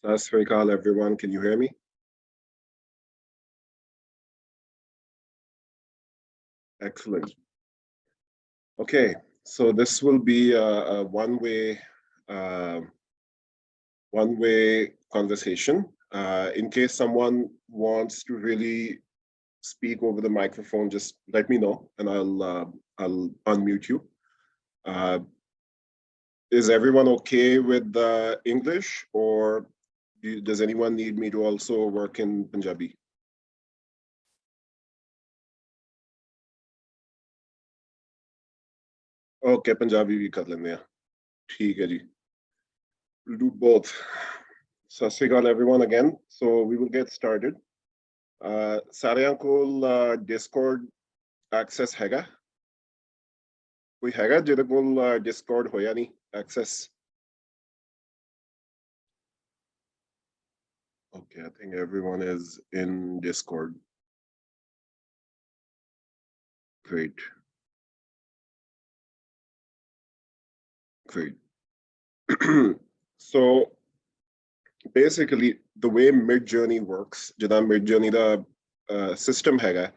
Sat Sri Akal, everyone. Can you hear me? Excellent. Okay, so this will be a uh, one-way conversation. In case someone wants to really speak over the microphone, just let me know, and I'll unmute you. Uh, is everyone okay with English, or does anyone need me to also work in Punjabi? Okay, Punjabi भी कर लेंगे हैं. ठीक है जी. We'll do both. Sat Sri Akal, everyone, again. So we will get started. सारियां कोल Discord access हैगा? कोई हैगा जिहदे कोल Discord होया नहीं access? Okay, I think everyone is in Discord. Great. Great. So basically, the way Midjourney works, जिदा Midjourney ਦਾ system हैगा,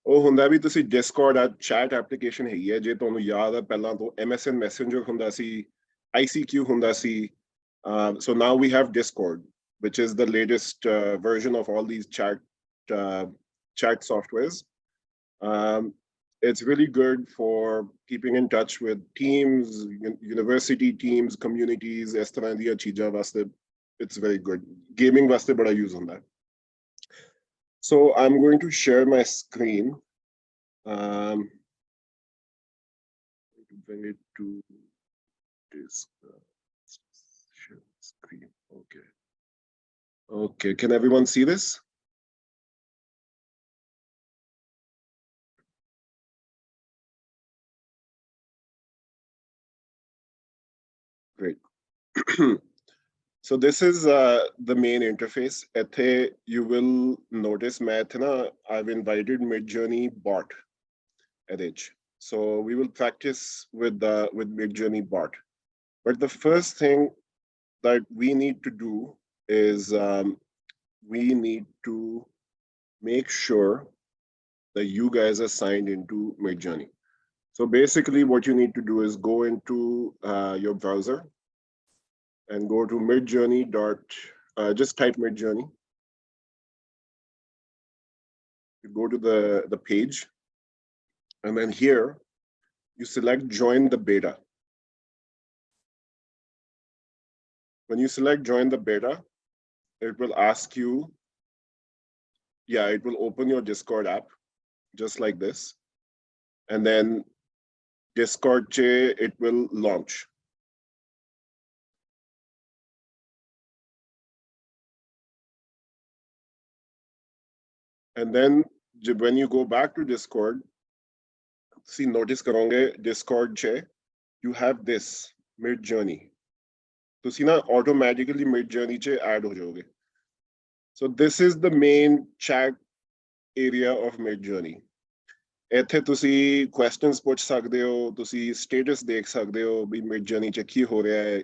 ਉਹ ਹੁੰਦਾ ਵੀ ਤੁਸੀਂ Discord ਆ chat application ਹੈਗੀ ਹੈ, ਜੇ ਤੁਹਾਨੂੰ ਯਾਦ ਹੈ ਪਹਿਲਾਂ ਤੋਂ MSN Messenger ਹੁੰਦਾ ਸੀ, ICQ ਹੁੰਦਾ ਸੀ. So now we have Discord, which is the latest version of all these chat softwares. It's really good for keeping in touch with teams, university teams, communities, ਇਸ ਤਰ੍ਹਾਂ ਦੀਆਂ ਚੀਜ਼ਾਂ ਵਾਸਤੇ. It's very good. Gaming ਵਾਸਤੇ ਬੜਾ use ਹੁੰਦਾ. So I'm going to share my screen. Bring it to this share screen. Okay. Okay. Can everyone see this? Great. So this is the main interface. You will notice I've invited Midjourney bot at Edge. So we will practice with Midjourney bot. But the first thing that we need to do is we need to make sure that you guys are signed into Midjourney. So basically what you need to do is go into your browser and go to Midjourney just type Midjourney. You go to the page, and then here you select join the beta. When you select join the beta, it will ask you, it will open your Discord app just like this, and then Discord it will launch. And then when you go back to Discord, see, notice karonge Discord you have this Midjourney. So see na automatically Midjourney add ho jaoge. So this is the main chat area of Midjourney. ਇੱਥੇ ਤੁਸੀਂ questions ਪੁੱਛ ਸਕਦੇ ਹੋ, ਤੁਸੀਂ status ਦੇਖ ਸਕਦੇ ਹੋ ਵੀ Midjourney ਚ ਕੀ ਹੋ ਰਿਹਾ ਹੈ,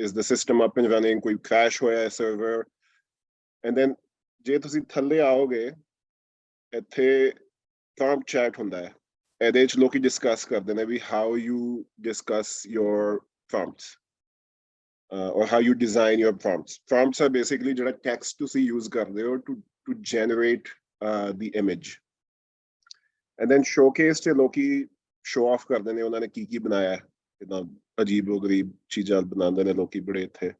is the system up and running, ਕੋਈ crash ਹੋਇਆ ਹੈ server. And then ਜੇ ਤੁਸੀਂ ਥੱਲੇ ਆਓਗੇ ਇੱਥੇ prompt chat ਹੁੰਦਾ ਹੈ, ਇਹਦੇ ਚ ਲੋਕੀ discuss ਕਰਦੇ ਨੇ ਵੀ how you discuss your prompts or how you design your prompts. Prompts are basically ਜਿਹੜਾ text ਤੁਸੀਂ use ਕਰਦੇ ਹੋ to generate the image. And then showcase ਚ ਲੋਕੀ show off ਕਰਦੇ ਨੇ ਉਹਨਾਂ ਨੇ ਕੀ ਬਣਾਇਆ ਹੈ, ਇਦਾਂ ਅਜੀਬੋ-ਗਰੀਬ ਚੀਜ਼ਾਂ ਬਣਾਉਂਦੇ ਨੇ ਲੋਕੀ ਬੜੇ ਇੱਥੇ,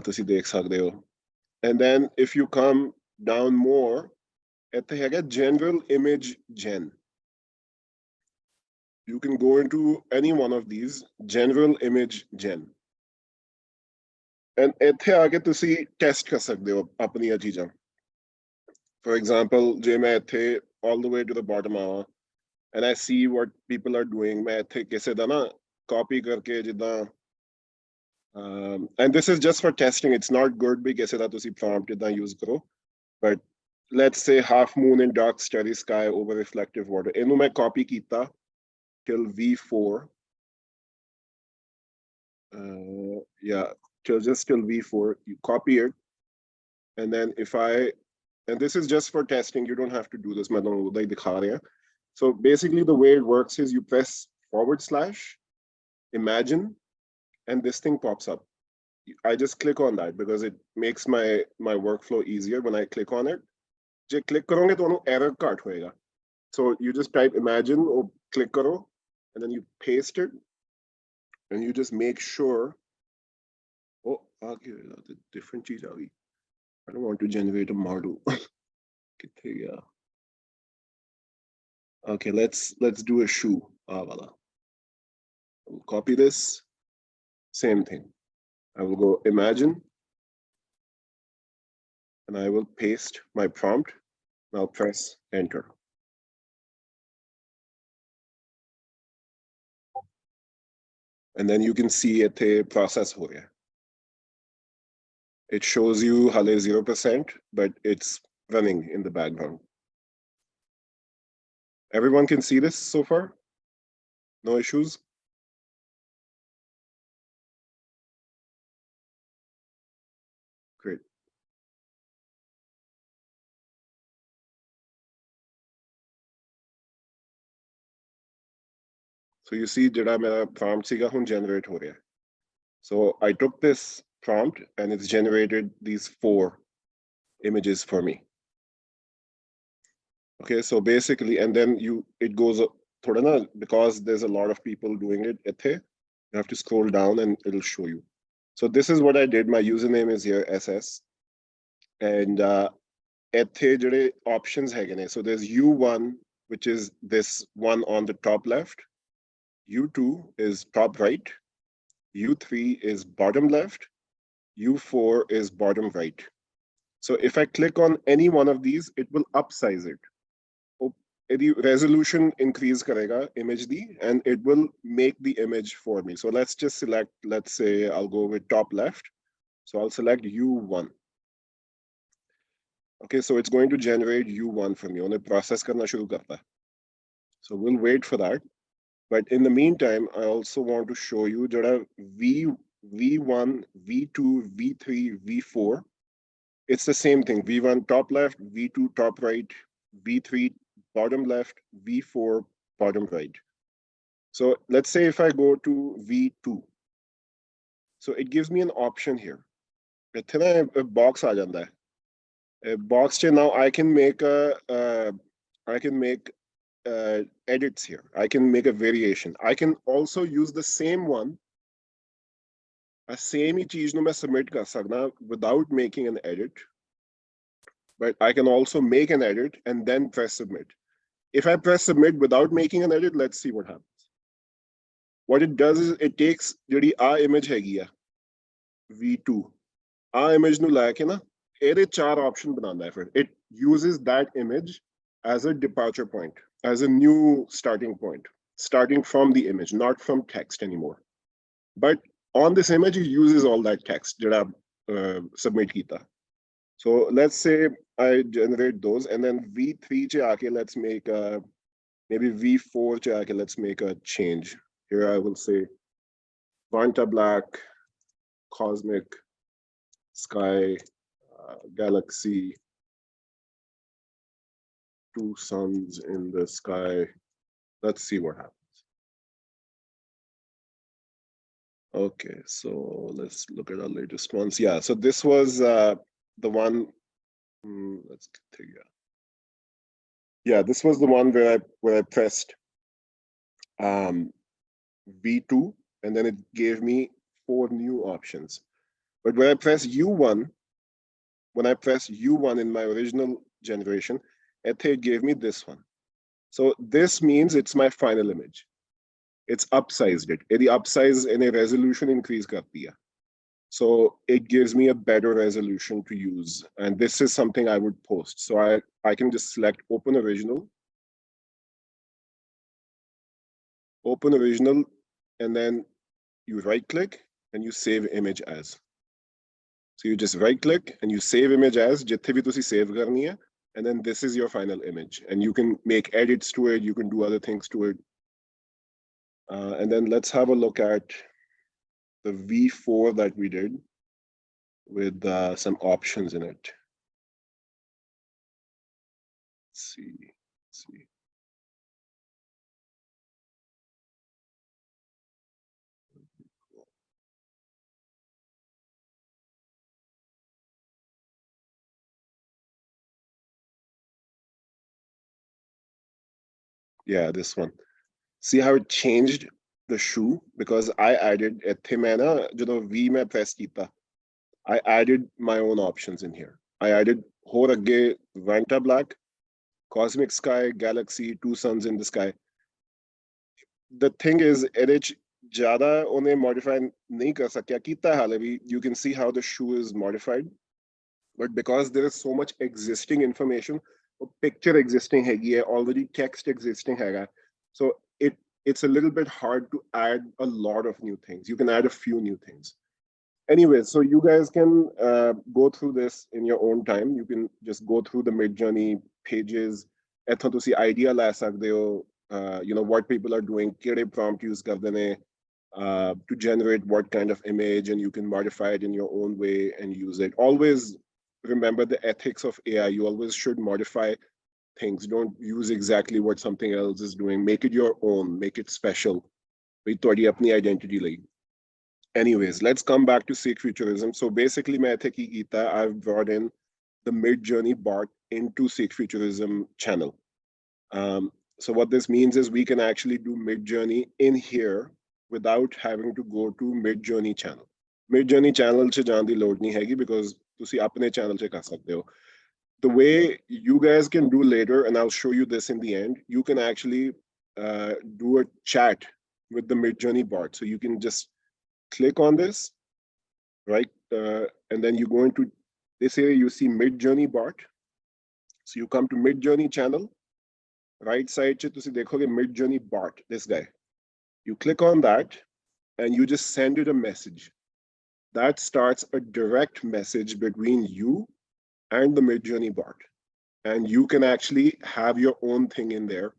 ਤੁਸੀਂ ਦੇਖ ਸਕਦੇ ਹੋ. And then if you come down more, ਇੱਥੇ ਹੈਗਾ general image gen. You can go into any one of these, general image gen. And ਇੱਥੇ ਆ ਕੇ ਤੁਸੀਂ test ਕਰ ਸਕਦੇ ਹੋ ਆਪਣੀਆਂ ਚੀਜ਼ਾਂ. For example, ਜੇ ਮੈਂ ਇੱਥੇ all the way to the bottom ਆਵਾਂ and I see what people are doing, ਮੈਂ ਇੱਥੇ ਕਿਸੇ ਦਾ ਨਾ copy ਕਰਕੇ ਜਿੱਦਾਂ and this is just for testing. It's not good ਵੀ ਕਿਸੇ ਦਾ ਤੁਸੀਂ prompt ਜਿੱਦਾਂ use ਕਰੋ, but let's say half moon in dark starry sky over reflective water. ਇਹਨੂੰ ਮੈਂ copy ਕੀਤਾ till V4. just till V4, you copy it. And then and this is just for testing, you don't have to do this, like dikha raha hai. So basically the way it works is you press / imagine, and this thing pops up. I just click on that because it makes my workflow easier when I click on it. Je click karonge to error cut hoega. So you just type imagine or click karo, and then you paste it, and you just make sure. Oh, the different cheese aa gayi. I don't want to generate a model. Okay, let's do a shoe. Voila. I'll copy this. Same thing. I will go imagine, and I will paste my prompt. And I'll press enter. And then you can see it process ho gaya. It shows you hale 0%, but it's running in the background. Everyone can see this so far? No issues? Great. So you see, jada mera prompt siga hun generate ho raha hai. So I took this prompt and it's generated these 4 images for me. Okay, so basically, and then it goes thoda na, because there's a lot of people doing it, you have to scroll down and it'll show you. So this is what I did. My username is here, SS. And options hai. So there's U1, which is this one on the top left. U2 is top right. U3 is bottom left. U4 is bottom right. So if I click on any one of these, it will upsize it. The resolution increase karega image di, and it will make the image for me. So let's just select, let's say I'll go with top left. So I'll select U1. Okay, so it's going to generate U1 for me. Unhe process karna shuru karta. So we'll wait for that. But in the meantime, I also want to show you that V1, V2, V3, V4. It's the same thing. V1 top left, V2 top right, V3 bottom left, V4 bottom right. So let's say if I go to V2. So it gives me an option here. A box aa janda hai. A box che now I can make edits here. I can make a variation. I can also use the same one. A same hi cheez nu main submit kar sakda without making an edit. But I can also make an edit and then press submit. If I press submit without making an edit, let's see what happens. What it does is it takes our image hai V2. Our image nu laake na, ere 4 option bananda hai. It uses that image as a departure point, as a new starting point, starting from the image, not from text anymore. But on this image, it uses all that text that I submit kita. So let's say I generate those, and then V3 che aake, let's make maybe V4 che aake, let's make a change. Here I will say Vanta Black, Cosmic, Sky, Galaxy, 2 suns in the sky. Let's see what happens. Okay, so let's look at our latest ones. Yeah, so this was the one. Let's take it. Yeah, this was the one where I pressed V2, and then it gave me 4 new options. But when I press U1, in my original generation, it gave me this one. So this means it's my final image. It's upsized it. The upsize in a resolution increase karti hai. So it gives me a better resolution to use. And this is something I would post. So I can just select open original, and then you right click and you save image as. So you just right click and you save image as, jithe bhi tusi save karni hai, and then this is your final image. And you can make edits to it, you can do other things to it. And then let's have a look at the V4 that we did. with some options in it. Let's see. Yeah, this one. See how it changed the shoe? Because I added ਇੱਥੇ ਮੈਂ ਨਾ ਜਦੋਂ V ਮੈਂ press ਕੀਤਾ, I added my own options in here. I added ਹੋਰ ਅੱਗੇ Vanta Black, Cosmic Sky, Galaxy, Two Suns in the Sky. The thing is, ਇਹਦੇ ਚ ਜ਼ਿਆਦਾ ਉਹਨੇ modify ਨਹੀਂ ਕਰ ਸਕਿਆ, ਕੀਤਾ ਹਾਲੇ ਵੀ. You can see how the shoe is modified. But because there is so much existing information, picture existing ਹੈਗੀ ਹੈ, already text existing ਹੈਗਾ. So it's a little bit hard to add a lot of new things. You can add a few new things. Anyway, so you guys can go through this in your own time. You can just go through the Midjourney pages. ਇੱਥੋਂ ਤੁਸੀਂ idea ਲੈ ਸਕਦੇ ਹੋ, you know, what people are doing, ਕਿਹੜੇ prompt use ਕਰਦੇ ਨੇ to generate what kind of image, and you can modify it in your own way and use it. Always remember the ethics of AI. You always should modify things. Don't use exactly what something else is doing. Make it your own. Make it special. With ਤੁਹਾਡੀ ਆਪਣੀ identity ਲਈ. Anyways, let's come back to Sikh Futurism. So basically, I've brought in the Midjourney bot into Sikh Futurism channel. So what this means is we can actually do Midjourney in here without having to go to Midjourney channel. Midjourney channel च जान दी load नहीं हैगी because तुसी अपने channel च कर सकते हो. The way you guys can do later, and I'll show you this in the end, you can actually do a chat with the Midjourney bot. So you can just click on this, right? And then you go into this area, you see Midjourney bot. So you come to Midjourney channel, right side, to see Midjourney bot, this guy. You click on that and you just send it a message. That starts a direct message between you and the Midjourney bot. And you can actually have your own thing in there,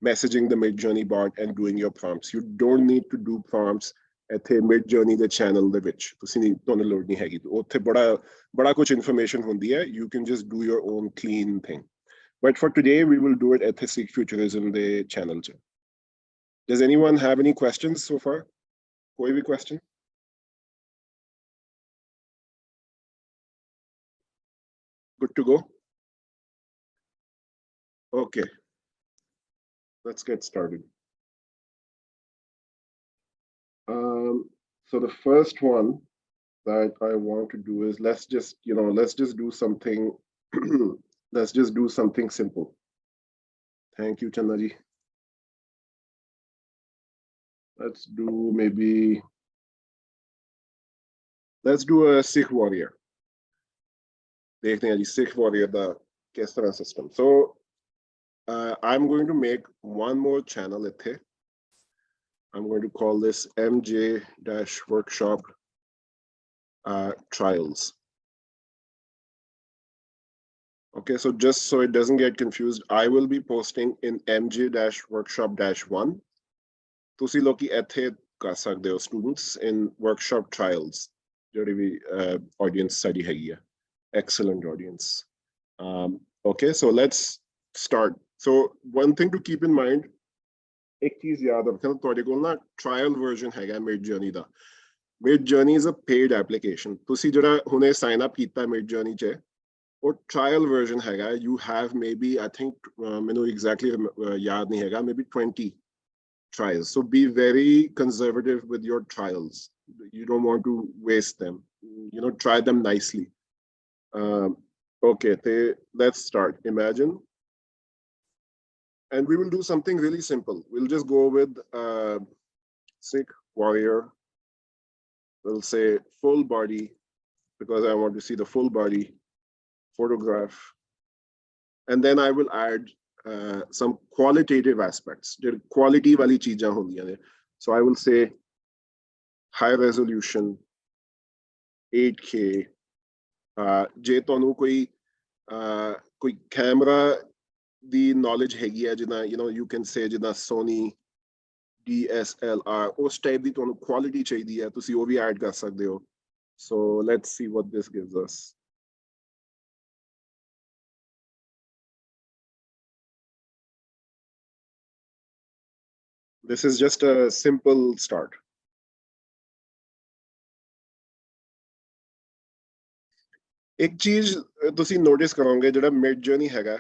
messaging the Midjourney bot and doing your prompts. You don't need to do prompts at the Midjourney the channel the which bada kuch information hundi hai. You can just do your own clean thing. But for today, we will do it at the Sikh Futurism the channel. Does anyone have any questions so far? Koi bhi question? Good to go? Okay. Let's get started. So the first one that I want to do is let's just do something. Let's just do something simple. Thank you, Chandaji. Let's do let's do a Sikh warrior. Sikh warrior the Kestra system. So I'm going to make one more channel. I'm going to call this MJ-workshop trials. Okay, so just so it doesn't get confused, I will be posting in MJ-workshop-1. Tusi loki ethe kar sakde ho students in workshop trials. Jodi audience study hai. Excellent audience. Okay, so let's start. So one thing to keep in mind, ek cheez yaad rakho tode kol na trial version hai Midjourney da. Midjourney is a paid application. Tusi jada hune sign up kita Midjourney che, or trial version hai. You have maybe, I think mainu exactly yaad nahi hai, maybe 20 trials. So be very conservative with your trials. You don't want to waste them. You know, try them nicely. Okay, let's start. Imagine. And we will do something really simple. We'll just go with Sikh warrior. We'll say full body because I want to see the full body photograph. And then I will add some qualitative aspects. Quality wali cheejan hondiyan ne. So I will say high resolution, 8K. Je tonu koi camera the knowledge ਹੈਗੀ ਹੈ ਜਿੱਦਾਂ you know you can say ਜਿੱਦਾਂ Sony DSLR ਉਸ type ਦੀ ਤੁਹਾਨੂੰ quality ਚਾਹੀਦੀ ਹੈ ਤੁਸੀਂ ਉਹ ਵੀ add ਕਰ ਸਕਦੇ ਹੋ. So let's see what this gives us. This is just a simple start. एक चीज ਤੁਸੀਂ ਨੋਟਿਸ ਕਰੋਗੇ ਜਿਹੜਾ ਮਿਡ ਜਰਨੀ ਹੈਗਾ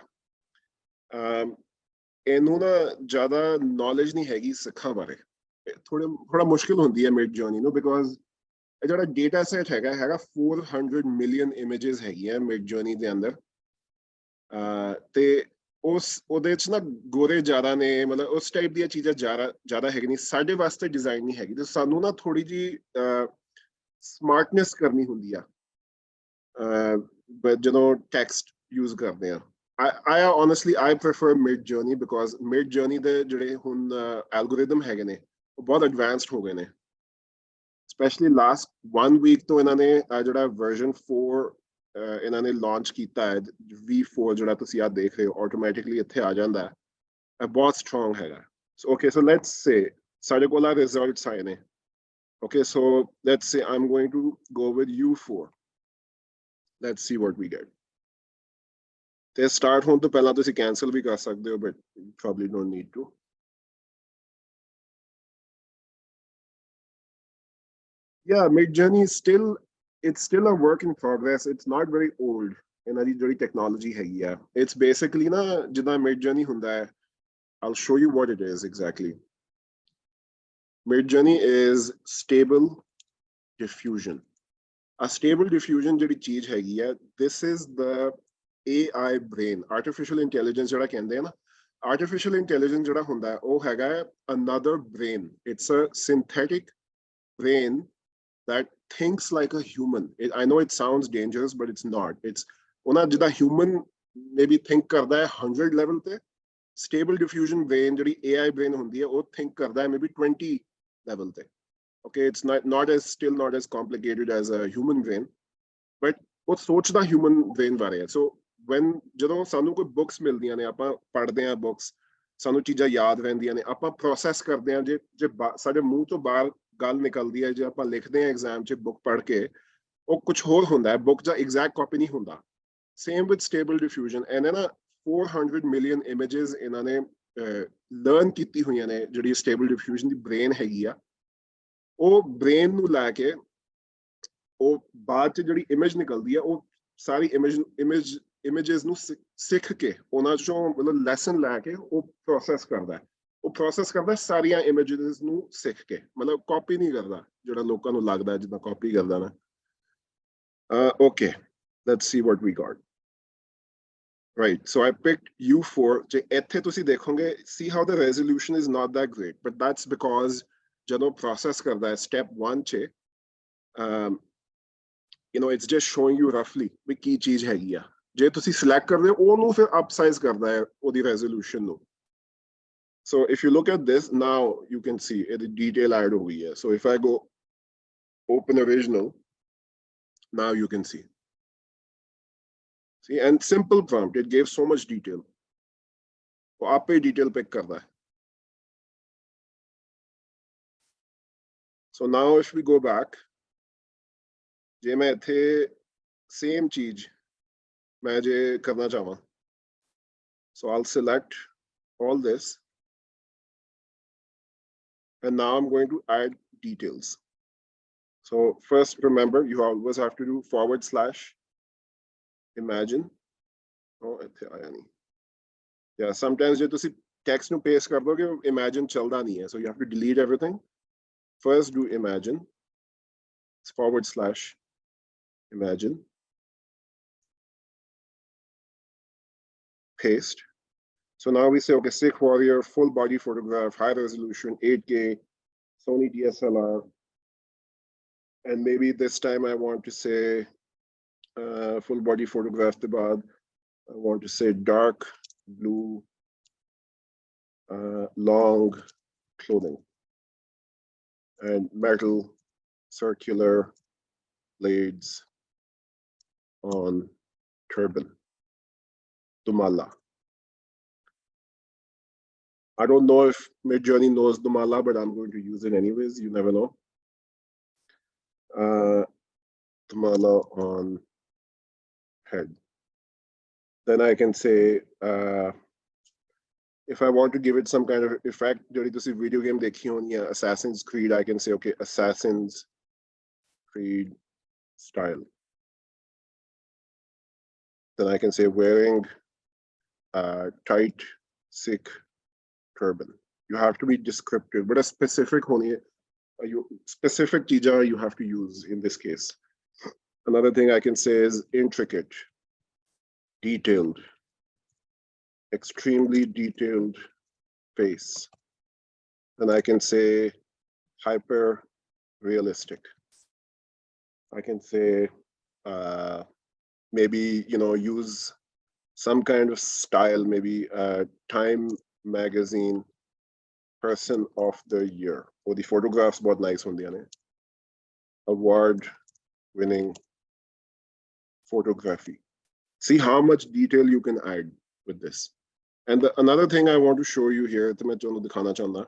ਇਹਨੂੰ ਨਾ ਜ਼ਿਆਦਾ ਨੌਲੇਜ ਨਹੀਂ ਹੈਗੀ ਸਿੱਖਾਂ ਬਾਰੇ ਥੋੜਾ ਮੁਸ਼ਕਿਲ ਹੁੰਦੀ ਹੈ ਮਿਡ ਜਰਨੀ ਨੂੰ ਬਿਕੋਜ਼ ਇਹ ਜਿਹੜਾ ਡੇਟਾ ਸੈਟ ਹੈਗਾ 400 ਮਿਲੀਅਨ ਇਮੇजेस ਹੈਗੀਆਂ ਮਿਡ ਜਰਨੀ ਦੇ ਅੰਦਰ ਤੇ ਉਹਦੇ ਚ ਨਾ ਗੋਰੇ ਜ਼ਿਆਦਾ ਨੇ ਮਤਲਬ ਉਸ ਟਾਈਪ ਦੀਆਂ ਚੀਜ਼ਾਂ ਜ਼ਿਆਦਾ ਹੈਗੀ ਨਹੀਂ ਸਾਡੇ ਵਾਸਤੇ ਡਿਜ਼ਾਈਨ ਨਹੀਂ ਹੈਗੀ ਤੇ ਸਾਨੂੰ ਨਾ ਥੋੜੀ ਜੀ ਸਮਾਰਟਨੈਸ ਕਰਨੀ ਹੁੰਦੀ ਆ ਜਦੋਂ ਟੈਕਸਟ ਯੂਜ਼ ਕਰਦੇ ਆ I honestly I prefer Midjourney because Midjourney ਦੇ ਜਿਹੜੇ ਹੁਣ ਐਲਗੋਰਿਦਮ ਹੈਗੇ ਨੇ ਉਹ ਬਹੁਤ ਐਡਵਾਂਸਡ ਹੋ ਗਏ ਨੇ ਸਪੈਸ਼ਲੀ ਲਾਸਟ 1 ਵੀਕ ਤੋਂ ਇਹਨਾਂ ਨੇ ਜਿਹੜਾ ਵਰਜ਼ਨ 4 ਇਹਨਾਂ ਨੇ ਲਾਂਚ ਕੀਤਾ ਹੈ V4 ਜਿਹੜਾ ਤੁਸੀਂ ਆ ਦੇਖ ਰਹੇ ਹੋ ਆਟੋਮੈਟਿਕਲੀ ਇੱਥੇ ਆ ਜਾਂਦਾ ਹੈ ਇਹ ਬਹੁਤ ਸਟਰੋਂਗ ਹੈਗਾ ਸੋ ਓਕੇ ਸੋ ਲੈਟਸ ਸੇ ਸਾਡੇ ਕੋਲ ਆ ਰਿਜ਼ਲਟਸ ਆਏ ਨੇ okay so let's say I'm going to go with U4 let's see what we get ਤੇ ਸਟਾਰਟ ਹੋਣ ਤੋਂ ਪਹਿਲਾਂ ਤੁਸੀਂ ਕੈਨਸਲ ਵੀ ਕਰ ਸਕਦੇ ਹੋ but probably don't need to yeah Midjourney is still it's still a work in progress it's not very old ਇਹਨਾਂ ਦੀ ਜਿਹੜੀ ਟੈਕਨੋਲੋਜੀ ਹੈਗੀ ਆ it's basically ਨਾ ਜਿੱਦਾਂ Midjourney ਹੁੰਦਾ ਹੈ I'll show you what it is exactly Midjourney is stable diffusion a stable diffusion ਜਿਹੜੀ ਚੀਜ਼ ਹੈਗੀ ਆ this is the AI brain artificial intelligence ਜਿਹੜਾ ਕਹਿੰਦੇ ਆ ਨਾ artificial intelligence ਜਿਹੜਾ ਹੁੰਦਾ ਉਹ ਹੈਗਾ another brain it's a synthetic brain that thinks like a human I know it sounds dangerous but it's not it's ਉਹਨਾਂ ਜਿੱਦਾਂ human maybe think ਕਰਦਾ 100 level ਤੇ stable diffusion brain ਜਿਹੜੀ AI brain ਹੁੰਦੀ ਹੈ ਉਹ think ਕਰਦਾ maybe 20 level ਤੇ okay it's not as still not as complicated as a human brain but ਉਹ ਸੋਚਦਾ human brain ਬਾਰੇ ਹੈ so when ਜਦੋਂ ਸਾਨੂੰ ਕੋਈ ਬੁੱਕਸ ਮਿਲਦੀਆਂ ਨੇ ਆਪਾਂ ਪੜ੍ਹਦੇ ਹਾਂ ਬੁੱਕਸ ਸਾਨੂੰ ਚੀਜ਼ਾਂ ਯਾਦ ਰਹਿੰਦੀਆਂ ਨੇ ਆਪਾਂ ਪ੍ਰੋਸੈਸ ਕਰਦੇ ਹਾਂ ਜੇ ਸਾਡੇ ਮੂੰਹ ਤੋਂ ਬਾਹਰ ਗੱਲ ਨਿਕਲਦੀ ਹੈ ਜੇ ਆਪਾਂ ਲਿਖਦੇ ਹਾਂ ਐਗਜ਼ਾਮ 'ਚ ਬੁੱਕ ਪੜ੍ਹ ਕੇ ਉਹ ਕੁਝ ਹੋਰ ਹੁੰਦਾ ਹੈ ਬੁੱਕ ਦਾ ਐਗਜ਼ੈਕਟ ਕਾਪੀ ਨਹੀਂ ਹੁੰਦਾ ਸੇਮ ਵਿਦ ਸਟੇਬਲ ਡਿਫਿਊਜ਼ਨ ਇਹਨੇ ਨਾ 400 ਮਿਲੀਅਨ ਇਮੇजेस ਇਹਨਾਂ ਨੇ ਲਰਨ ਕੀਤੀ ਹੋਈਆਂ ਨੇ ਜਿਹੜੀ ਸਟੇਬਲ ਡਿਫਿਊਜ਼ਨ ਦੀ ਬ੍ਰੇਨ ਹੈਗੀ ਆ ਉਹ ਬ੍ਰੇਨ ਨੂੰ ਲੈ ਕੇ ਉਹ ਬਾਅਦ 'ਚ ਜਿਹੜੀ ਇਮੇਜ ਨਿਕਲਦੀ ਆ ਉਹ ਸਾਰੀ ਇਮੇजेस ਨੂੰ ਸਿੱਖ ਕੇ ਉਹਨਾਂ ਚੋਂ ਮਤਲਬ ਲੈਸਨ ਲੈ ਕੇ ਉਹ ਪ੍ਰੋਸੈਸ ਕਰਦਾ ਹੈ ਉਹ ਪ੍ਰੋਸੈਸ ਕਰਦਾ ਸਾਰੀਆਂ ਇਮੇजेस ਨੂੰ ਸਿੱਖ ਕੇ ਮਤਲਬ ਕਾਪੀ ਨਹੀਂ ਕਰਦਾ ਜਿਹੜਾ ਲੋਕਾਂ ਨੂੰ ਲੱਗਦਾ ਜਿੱਦਾਂ ਕਾਪੀ ਕਰਦਾ ਨਾ okay let's see what we got right so I picked U4 ਜੇ ਇੱਥੇ ਤੁਸੀਂ ਦੇਖੋਗੇ see how the resolution is not that great but that's because ਜਦੋਂ ਪ੍ਰੋਸੈਸ ਕਰਦਾ ਹੈ step 1 'ਚ you know it's just showing you roughly ਵੀ ਕੀ ਚੀਜ਼ ਹੈਗੀ ਆ ਜੇ ਤੁਸੀਂ ਸਿਲੈਕਟ ਕਰਦੇ ਹੋ ਉਹਨੂੰ ਫਿਰ ਅਪ ਸਾਈਜ਼ ਕਰਦਾ ਹੈ ਉਹਦੀ ਰੈਜ਼ੋਲੂਸ਼ਨ ਨੂੰ so if you look at this now you can see the detail added over here so if I go open original now you can see and simple prompt it gave so much detail वो आप पे detail pick करता है so now if we go back जे मैं इथे same चीज मैं जे करना चाहवा so I'll select all this and now I'm going to add details so first remember you always have to do / imagine oh इथे आया नहीं yeah sometimes je tusi text nu paste kar doge imagine chalda nahi hai so you have to delete everything first do imagine / imagine paste so now we say okay Sikh warrior full body photograph high resolution 8K Sony DSLR and maybe this time I want to say full body photograph the baad I want to say dark blue long clothing and metal circular blades on turban Dumala I don't know if Midjourney knows Dumala but I'm going to use it anyways you never know Tamala on head. Then I can say, if I want to give it some kind of effect, during this video game, Assassin's Creed, I can say, okay, Assassin's Creed style. Then I can say wearing tight Sikh turban. You have to be descriptive, but a specific specific tija you have to use in this case. Another thing I can say is intricate, detailed, extremely detailed face. Then I can say hyper realistic. I can say maybe use some kind of style, maybe Time magazine person of the year. Or the photographs बहुत nice होंदियां ने. Award winning photography. See how much detail you can add with this. And another thing I want to show you here, तो मैं ਤੁਹਾਨੂੰ दिखाना चाहता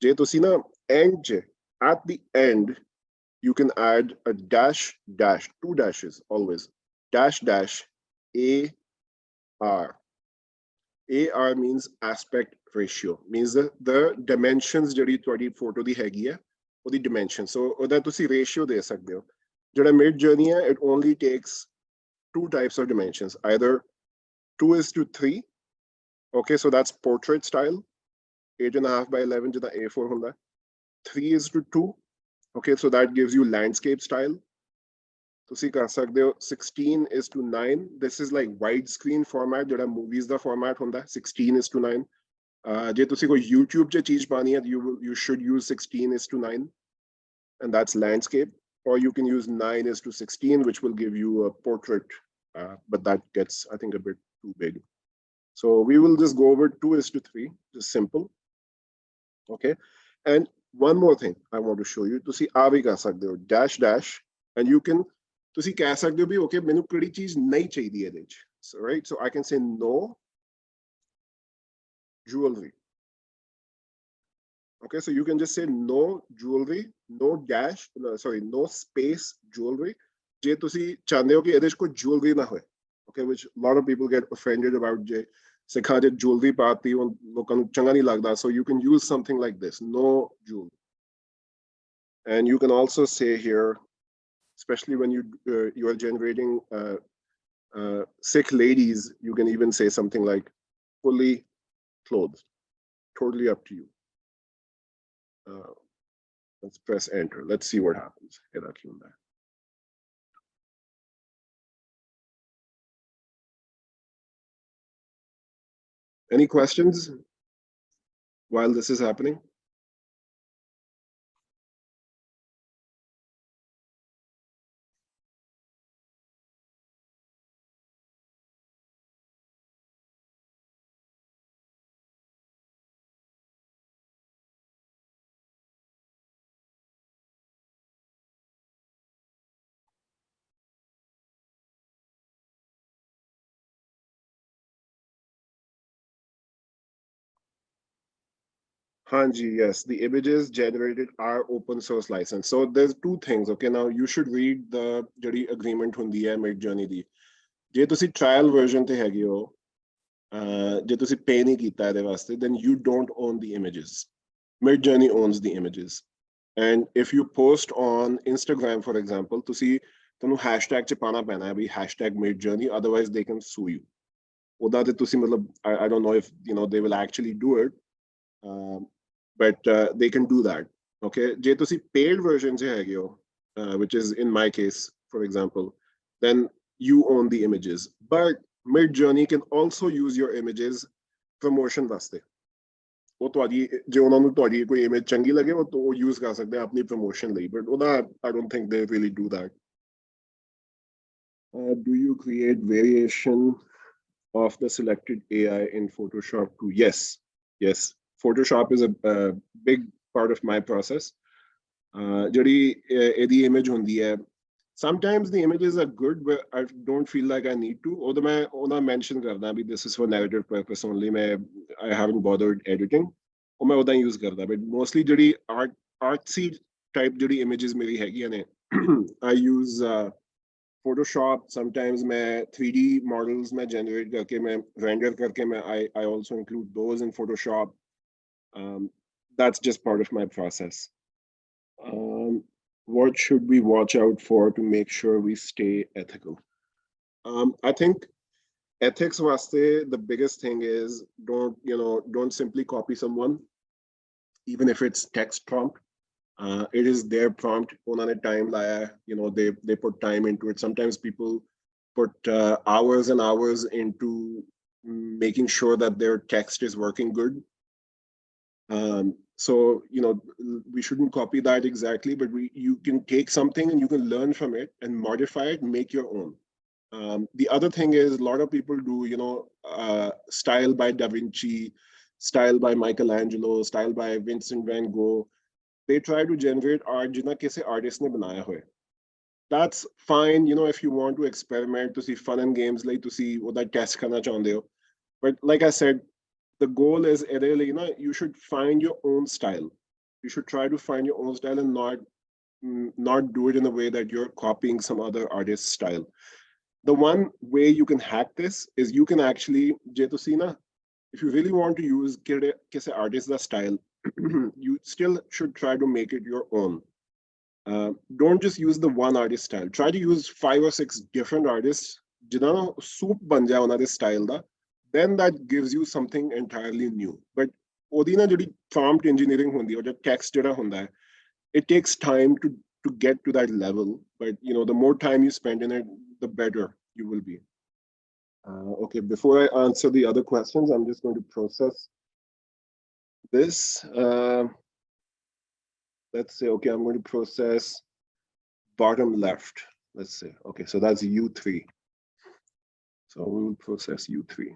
जे ਤੁਸੀਂ ना end at the end you can add a dash, two dashes always, dash AR. AR means aspect ratio, means the dimensions ਜਿਹੜੀ ਤੁਹਾਡੀ photo ਦੀ ਹੈਗੀ ਹੈ ਉਹਦੀ dimension. So ਉਹਦਾ ਤੁਸੀਂ ratio ਦੇ ਸਕਦੇ ਹੋ. ਜਿਹੜਾ Midjourney ਹੈ, it only takes two types of dimensions, either 2:3. Okay, so that's portrait style, 8.5 by 11 ਜਿਹਦਾ A4 ਹੁੰਦਾ. 3:2. Okay, so that gives you landscape style. ਤੁਸੀਂ ਕਰ ਸਕਦੇ ਹੋ 16:9. This is like widescreen format, ਜਿਹੜਾ movies ਦਾ format ਹੁੰਦਾ 16:9. ਜੇ ਤੁਸੀਂ ਕੋਈ YouTube 'ਚ ਚੀਜ਼ ਪਾਣੀ ਹੈ, you should use 16:9, and that's landscape. Or you can use 9:16, which will give you a portrait, but that gets, I think, a bit too big. So we will just go over 2:3, just simple. Okay, and one more thing I want to show you. ਤੁਸੀਂ ਆ ਵੀ ਕਰ ਸਕਦੇ ਹੋ dash, and you can ਤੁਸੀਂ ਕਹਿ ਸਕਦੇ ਹੋ ਵੀ okay ਮੈਨੂੰ ਕਿਹੜੀ ਚੀਜ਼ ਨਹੀਂ ਚਾਹੀਦੀ ਇਹਦੇ ਵਿੱਚ. So right, so I can say no jewelry. Okay, so you can just say no jewelry, no dash, no space jewelry. ਜੇ ਤੁਸੀਂ ਚਾਹੁੰਦੇ ਹੋ ਕਿ ਇਹਦੇ ਵਿੱਚ ਕੋਈ jewelry ਨਾ ਹੋਏ, okay, which a lot of people get offended about, ਜੇ ਸਿੱਖਾਂ ਜੇ jewelry ਪਾਤੀ ਉਹ ਲੋਕਾਂ ਨੂੰ ਚੰਗਾ ਨਹੀਂ ਲੱਗਦਾ. So you can use something like this, no jewelry. And you can also say here, especially when you are generating Sikh ladies, you can even say something like fully clothed. Totally up to you. Let's press enter. Let's see what happens. Any questions while this is happening? Hanji, yes, the images generated are open source license. So there's two things. Okay, now you should read the agreement hundi hai Midjourney di. Je tusi trial version te hegi ho, je tusi pay nahi kita ede vaste, then you don't own the images. Midjourney owns the images. And if you post on Instagram, for example, tusi tanu hashtag che pana pena hai, hashtag Midjourney, otherwise they can sue you. Oda te tusi matlab, I don't know if they will actually do it. But they can do that. Okay, je tusi paid version se hai which is in my case, for example, then you own the images. But Midjourney can also use your images promotion vaste. ਉਹ ਤੁਹਾਡੀ ਜੇ ਉਹਨਾਂ ਨੂੰ ਤੁਹਾਡੀ ਕੋਈ image ਚੰਗੀ ਲੱਗੇ ਉਹ use ਕਰ ਸਕਦੇ ਆਪਣੀ promotion ਲਈ, but ਉਹਦਾ I don't think they really do that. Do you create variation of the selected AI in Photoshop too? Yes. Photoshop is a big part of my process. The image hundi hai, sometimes the images are good, but I don't feel like I need to. Or I mention karda bhi this is for narrative purpose only. I haven't bothered editing. Or I use karda, but mostly artsy type images meri hegi ne. I use Photoshop. Sometimes मैं 3D models में generate करके मैं render करके मैं I also include those in Photoshop. That's just part of my process. What should we watch out for to make sure we stay ethical? I think ethics vaste, the biggest thing is don't simply copy someone, even if it's text prompt. It is their prompt. Unhone time laya, they put time into it. Sometimes people put hours and hours into making sure that their text is working good. So we shouldn't copy that exactly, but you can take something and you can learn from it and modify it and make your own. The other thing is a lot of people do, style by Da Vinci, style by Michelangelo, style by Vincent van Gogh. They try to generate art jina kisi artist ne banaya hoye. That's fine, if you want to experiment, to see fun and games, like to see what that test karna chaਹੁੰਦੇ ਹੋ. But like I said, the goal is really, you should find your own style. You should try to find your own style and not do it in a way that you're copying some other artist's style. The one way you can hack this is you can actually, if you really want to use kise artist's style, you still should try to make it your own. Don't just use the one artist style. Try to use 5 or 6 different artists. Jidana soup ban jaye ਉਹਨਾਂ ਦੇ style the, then that gives you something entirely new. But ਉਹਦੀ ਨਾ ਜਿਹੜੀ prompt engineering ਹੁੰਦੀ ਹੈ, or text ਜਿਹੜਾ ਹੁੰਦਾ ਹੈ, it takes time to get to that level. But the more time you spend in it, the better you will be. Okay, before I answer the other questions, I'm just going to process this. Let's say, okay, I'm going to process bottom left. Let's say, okay, so that's U3. So we will process U3.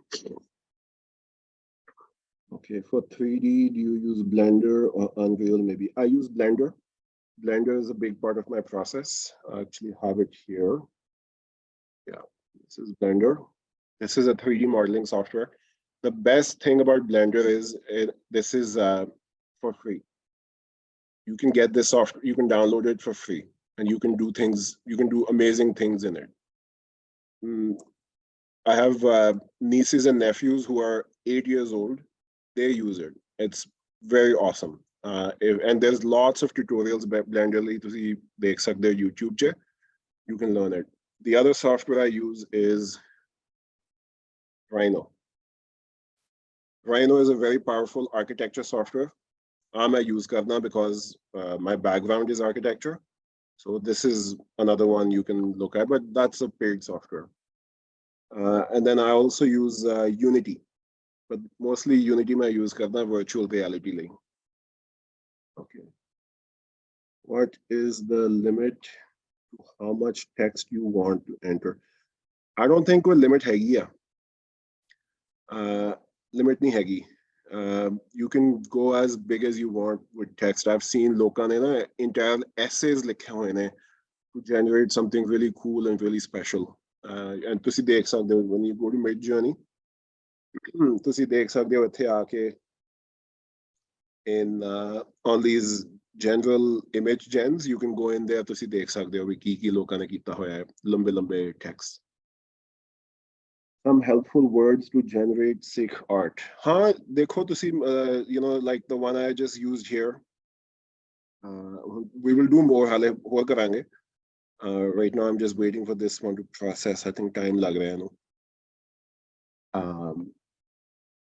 Okay, for 3D, do you use Blender or Unreal? Maybe I use Blender. Blender is a big part of my process. I actually have it here. Yeah, this is Blender. This is a 3D modeling software. The best thing about Blender is this is for free. You can get this software, you can download it for free, and you can do things, you can do amazing things in it. I have nieces and nephews who are 8 years old. They use it. It's very awesome. And there's lots of tutorials by Blender to see देख सकते हो YouTube चे. You can learn it. The other software I use is Rhino. Rhino is a very powerful architecture software. I use karna because my background is architecture. So this is another one you can look at, but that's a paid software. And then I also use Unity, but mostly Unity I use karna virtual reality link. Okay. What is the limit to how much text you want to enter? I don't think कोई limit हैगी या. Limit नहीं हैगी. You can go as big as you want with text. I've seen लोगों ने ना entire essays लिखे हुए हैं to generate something really cool and really special. And ਤੁਸੀਂ ਦੇਖ ਸਕਦੇ ਹੋ when you go to Midjourney, ਤੁਸੀਂ ਦੇਖ ਸਕਦੇ ਹੋ ਇੱਥੇ ਆ ਕੇ in all these general image gens, you can go in there ਤੁਸੀਂ ਦੇਖ ਸਕਦੇ ਹੋ ਵੀ ਕੀ ਲੋਕਾਂ ਨੇ ਕੀਤਾ ਹੋਇਆ ਹੈ ਲੰਬੇ text. Some helpful words to generate Sikh art. हाँ देखो तुसी like the one I just used here. We will do more हाले और करांगे. Right now I'm just waiting for this one to process. I think time lag raha hai no.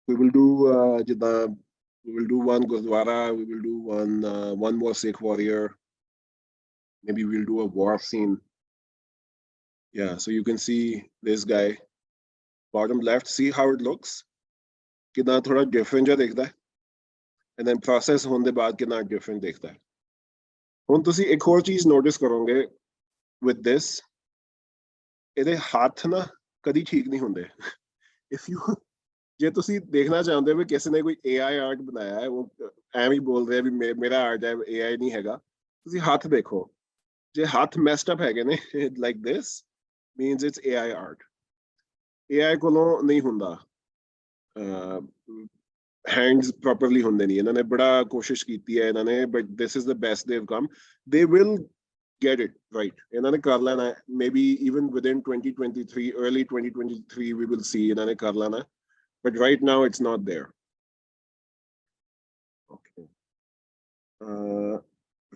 We will do we will do one Gurdwara. We will do one more Sikh warrior. Maybe we'll do a war scene. Yeah, so you can see this guy. Bottom left, see how it looks? कितना थोड़ा different जा दिखता है, and then process होने बाद कितना different दिखता है. हुन तुसी एक और चीज notice करोगे with this, ਇਹਦੇ ਹੱਥ ਨਾ ਕਦੀ ਠੀਕ ਨਹੀਂ ਹੁੰਦੇ. If you ਜੇ ਤੁਸੀਂ ਦੇਖਣਾ ਚਾਹੁੰਦੇ ਹੋ ਵੀ ਕਿਸੇ ਨੇ ਕੋਈ AI ਆਰਟ ਬਣਾਇਆ ਹੈ, ਉਹ ਐਵੇਂ ਹੀ ਬੋਲ ਰਿਹਾ ਵੀ ਮੇਰਾ ਆਰਟ ਹੈ, AI ਨਹੀਂ ਹੈਗਾ, ਤੁਸੀਂ ਹੱਥ ਦੇਖੋ. ਜੇ ਹੱਥ messed up ਹੈਗੇ ਨੇ like this, means it's AI art. AI ਕੋਲੋਂ ਨਹੀਂ ਹੁੰਦਾ. Hands properly ਹੁੰਦੇ ਨਹੀਂ. ਇਹਨਾਂ ਨੇ ਬੜਾ ਕੋਸ਼ਿਸ਼ ਕੀਤੀ ਹੈ ਇਹਨਾਂ ਨੇ, but this is the best they've come. They will get it right. Enane karlana, maybe even within 2023, early 2023, we will see enane karlana. But right now, it's not there. Okay.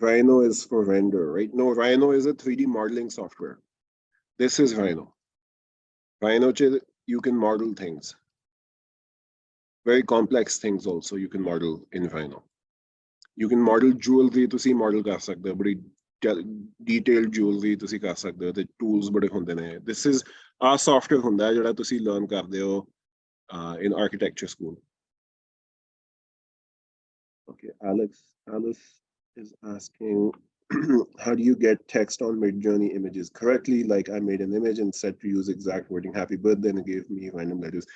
Rhino is for render, right? No, Rhino is a 3D modeling software. This is Rhino. Rhino, you can model things. Very complex things also you can model in Rhino. You can model jewelry ਤੁਸੀਂ model ਕਰ ਸਕਦੇ ਹੋ ਬੜੀ detailed jewelry ਤੁਸੀਂ ਕਰ ਸਕਦੇ ਹੋ ਤੇ tools ਬੜੇ ਹੁੰਦੇ ਨੇ. This is a software ਹੁੰਦਾ ਹੈ ਜਿਹੜਾ ਤੁਸੀਂ learn ਕਰਦੇ ਹੋ in architecture school. Okay, Alice is asking, how do you get text on Midjourney images correctly? Like I made an image and set to use exact wording, happy birthday, and it gave me random letters.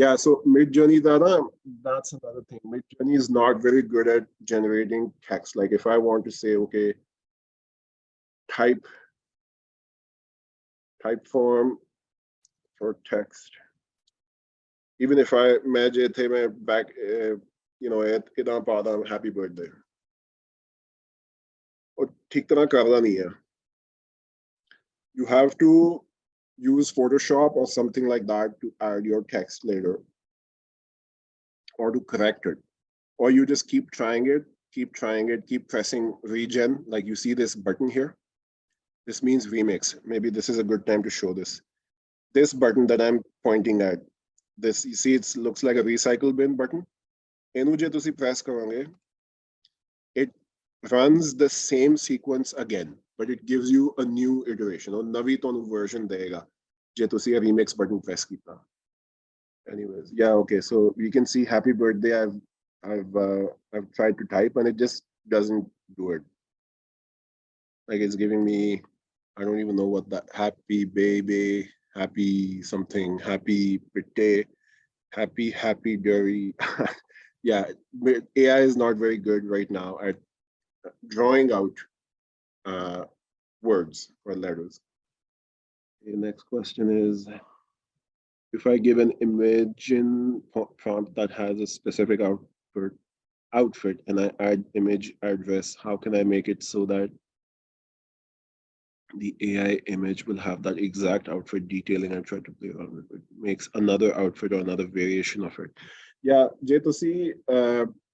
Yeah, so Midjourney, that's another thing. Midjourney is not very good at generating text. Like if I want to say, okay, type form for text, even if I imagine back, happy birthday. You have to use Photoshop or something like that to add your text later or to correct it. Or you just keep trying it, keep pressing regen. Like you see this button here. This means remix. Maybe this is a good time to show this. This button that I'm pointing at, this, you see, it looks like a recycle bin button. It runs the same sequence again, but it gives you a new iteration or navi tonu version dega je tusi a remix button press kita. Anyways, yeah, okay, so you can see happy birthday. I've tried to type and it just doesn't do it. Like it's giving me, I don't even know what that, happy baby, happy something, happy birthday, happy dairy. Yeah, AI is not very good right now at drawing out words or letters. The next question is, if I give an image in prompt that has a specific outfit and I add image address, how can I make it so that the AI image will have that exact outfit detailing and try to play around with it? Makes another outfit or another variation of it. Yeah, J2C,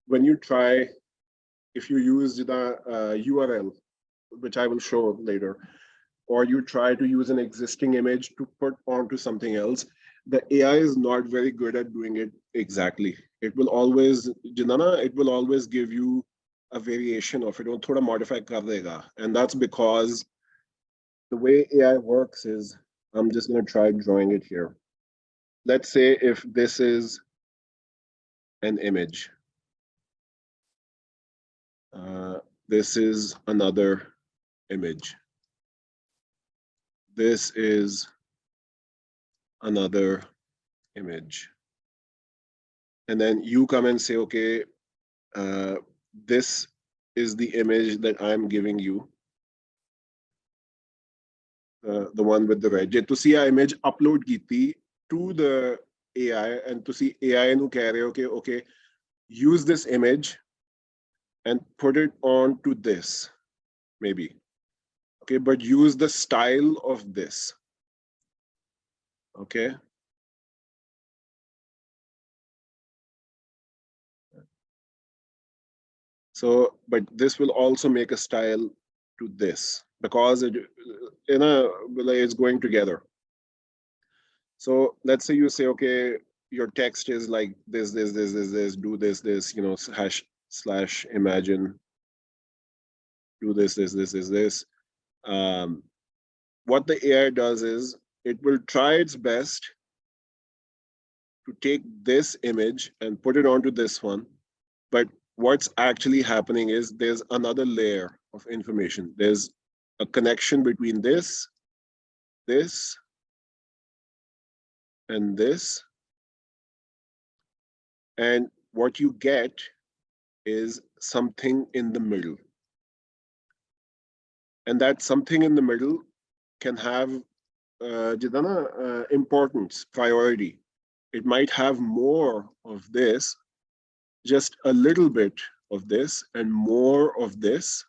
when you try, if you use the URL, which I will show later, or you try to use an existing image to put onto something else, the AI is not very good at doing it exactly. It will always, it will always give you a variation of it, or thoda modify kar dega. And that's because the way AI works is, I'm just gonna try drawing it here. Let's say if this is an image, this is another image. This is another image. And then you come and say, okay, this is the image that I'm giving you. The one with the red. To see our image upload kiti to the AI and to see AI nu keh rahe, okay, use this image and put it on to this, maybe. Okay, but use the style of this. Okay. So, but this will also make a style to this because it, it's going together. So let's say you say, okay, your text is like this, do this, / imagine, do this. What the AI does is it will try its best to take this image and put it onto this one. But what's actually happening is there's another layer of information. There's a connection between this, and this. And what you get is something in the middle. And that something in the middle can have importance, priority. It might have more of this, just a little bit of this, and more of this.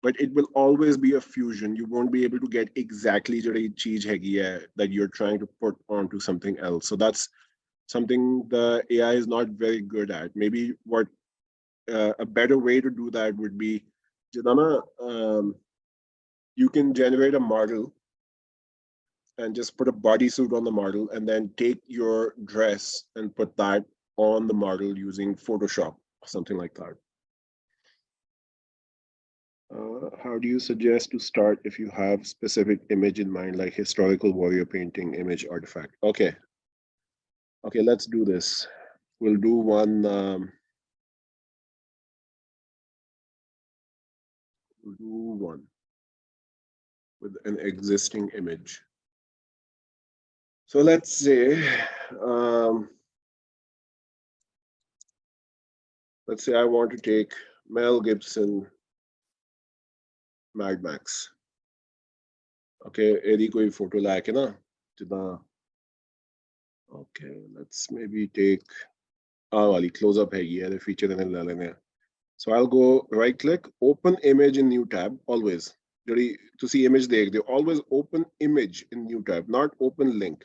but it will always be a fusion. You won't be able to get exactly ਜਿਹੜੀ ਚੀਜ਼ ਹੈਗੀ ਹੈ that you're trying to put onto something else. So that's something the AI is not very good at. Maybe what a better way to do that would be, Jadana, you can generate a model and just put a bodysuit on the model and then take your dress and put that on the model using Photoshop, something like that. How do you suggest to start if you have specific image in mind, like historical warrior painting, image, artifact? Okay. Okay, let's do this. We'll do one. We'll do one with an existing image. So let's say, I want to take Mel Gibson, Mad Max. Okay, ਇਹਦੀ ਕੋਈ photo ਲੈ ਕੇ ਨਾ ਜਿੱਦਾਂ okay, let's maybe take ਆਹ ਵਾਲੀ close up ਹੈਗੀ ਹੈ, the feature ਇਹਨੇ ਲੈ ਲੈਣੇ ਆ. So I'll go right click, open image in new tab, always. ਜਿਹੜੀ ਤੁਸੀਂ image ਦੇਖਦੇ ਹੋ, always open image in new tab, not open link.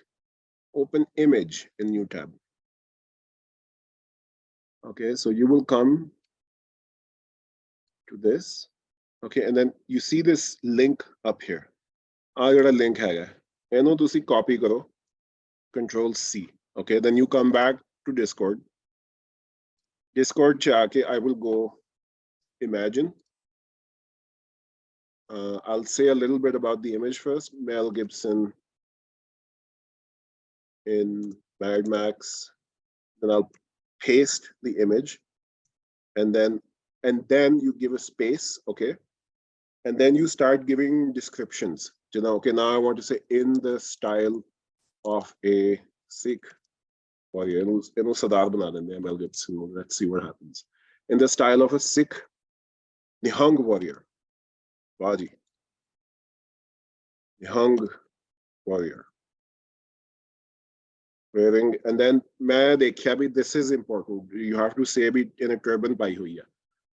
Open image in new tab. Okay, so you will come to this. Okay, and then you see this link up here. ਆਹ ਜਿਹੜਾ link ਹੈਗਾ, ਇਹਨੂੰ ਤੁਸੀਂ copy ਕਰੋ, Control C. Okay, then you come back to Discord. Discord ਚ ਆ ਕੇ I will go imagine. I'll say a little bit about the image first. Mel Gibson in Mad Max. Then I'll paste the image, and then you give a space, okay? And then you start giving descriptions. You know, okay, now I want to say in the style of a Sikh warrior. Mel Gibson. Let's see what happens. In the style of a Sikh Nihang warrior. Baji. Nihang warrior. Wearing, and then this is important. You have to say it in a turban pai hui hai.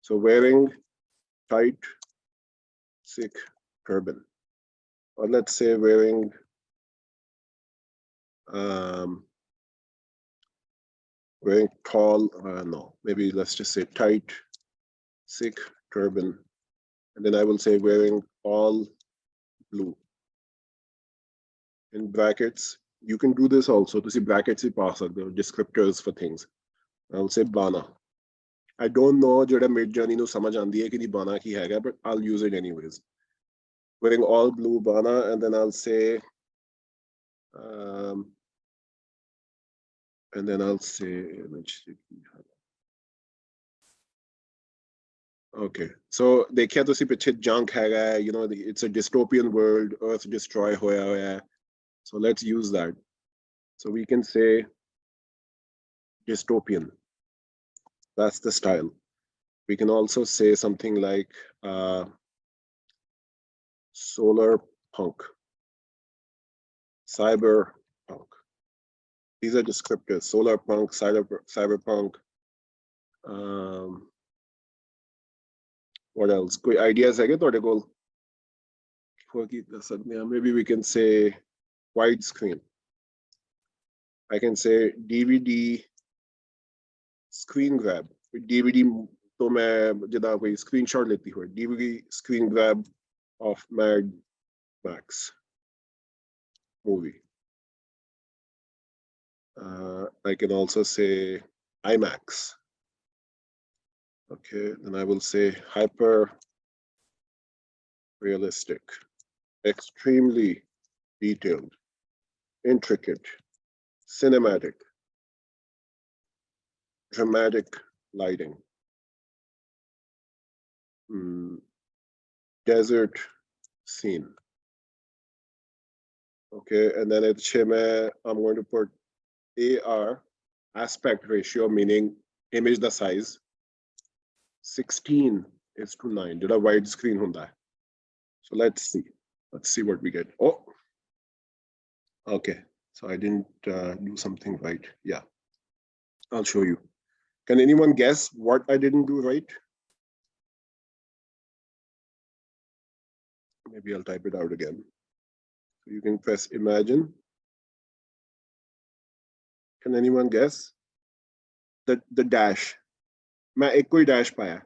So wearing tight Sikh turban, or let's say wearing wearing tall, no, maybe let's just say tight Sikh turban, and then I will say wearing all blue. In brackets, you can do this also to see brackets the descriptors for things. I'll say Bana. I don't know jada Midjourney nu samajh aandi hai ki nahi Bana ki hai, but I'll use it anyways. Wearing all blue Bana, and then I'll say okay, so dekhiya tusi piche junk hai, you know, it's a dystopian world, earth destroy hoya hoya. So let's use that. So we can say dystopian. That's the style. We can also say something like solar punk, cyber punk. These are descriptors: solar punk, cyberpunk. What else? Koi ideas hai kya tode kol? Maybe we can say widescreen. I can say DVD screen grab. DVD to main jida koi screenshot leti hu. DVD screen grab of Mad Max movie. I can also say IMAX. Okay, then I will say hyper realistic, extremely detailed, intricate, cinematic, dramatic lighting, desert scene. Okay, and then I'm going to put AR, aspect ratio, meaning image the size, 16:9. Did a wide screen hunda? So let's see what we get. Oh, okay. So I didn't do something right. Yeah, I'll show you. Can anyone guess what I didn't do right? Maybe I'll type it out again. So you can press imagine. Can anyone guess? The dash. मैं एक कोई dash पाया.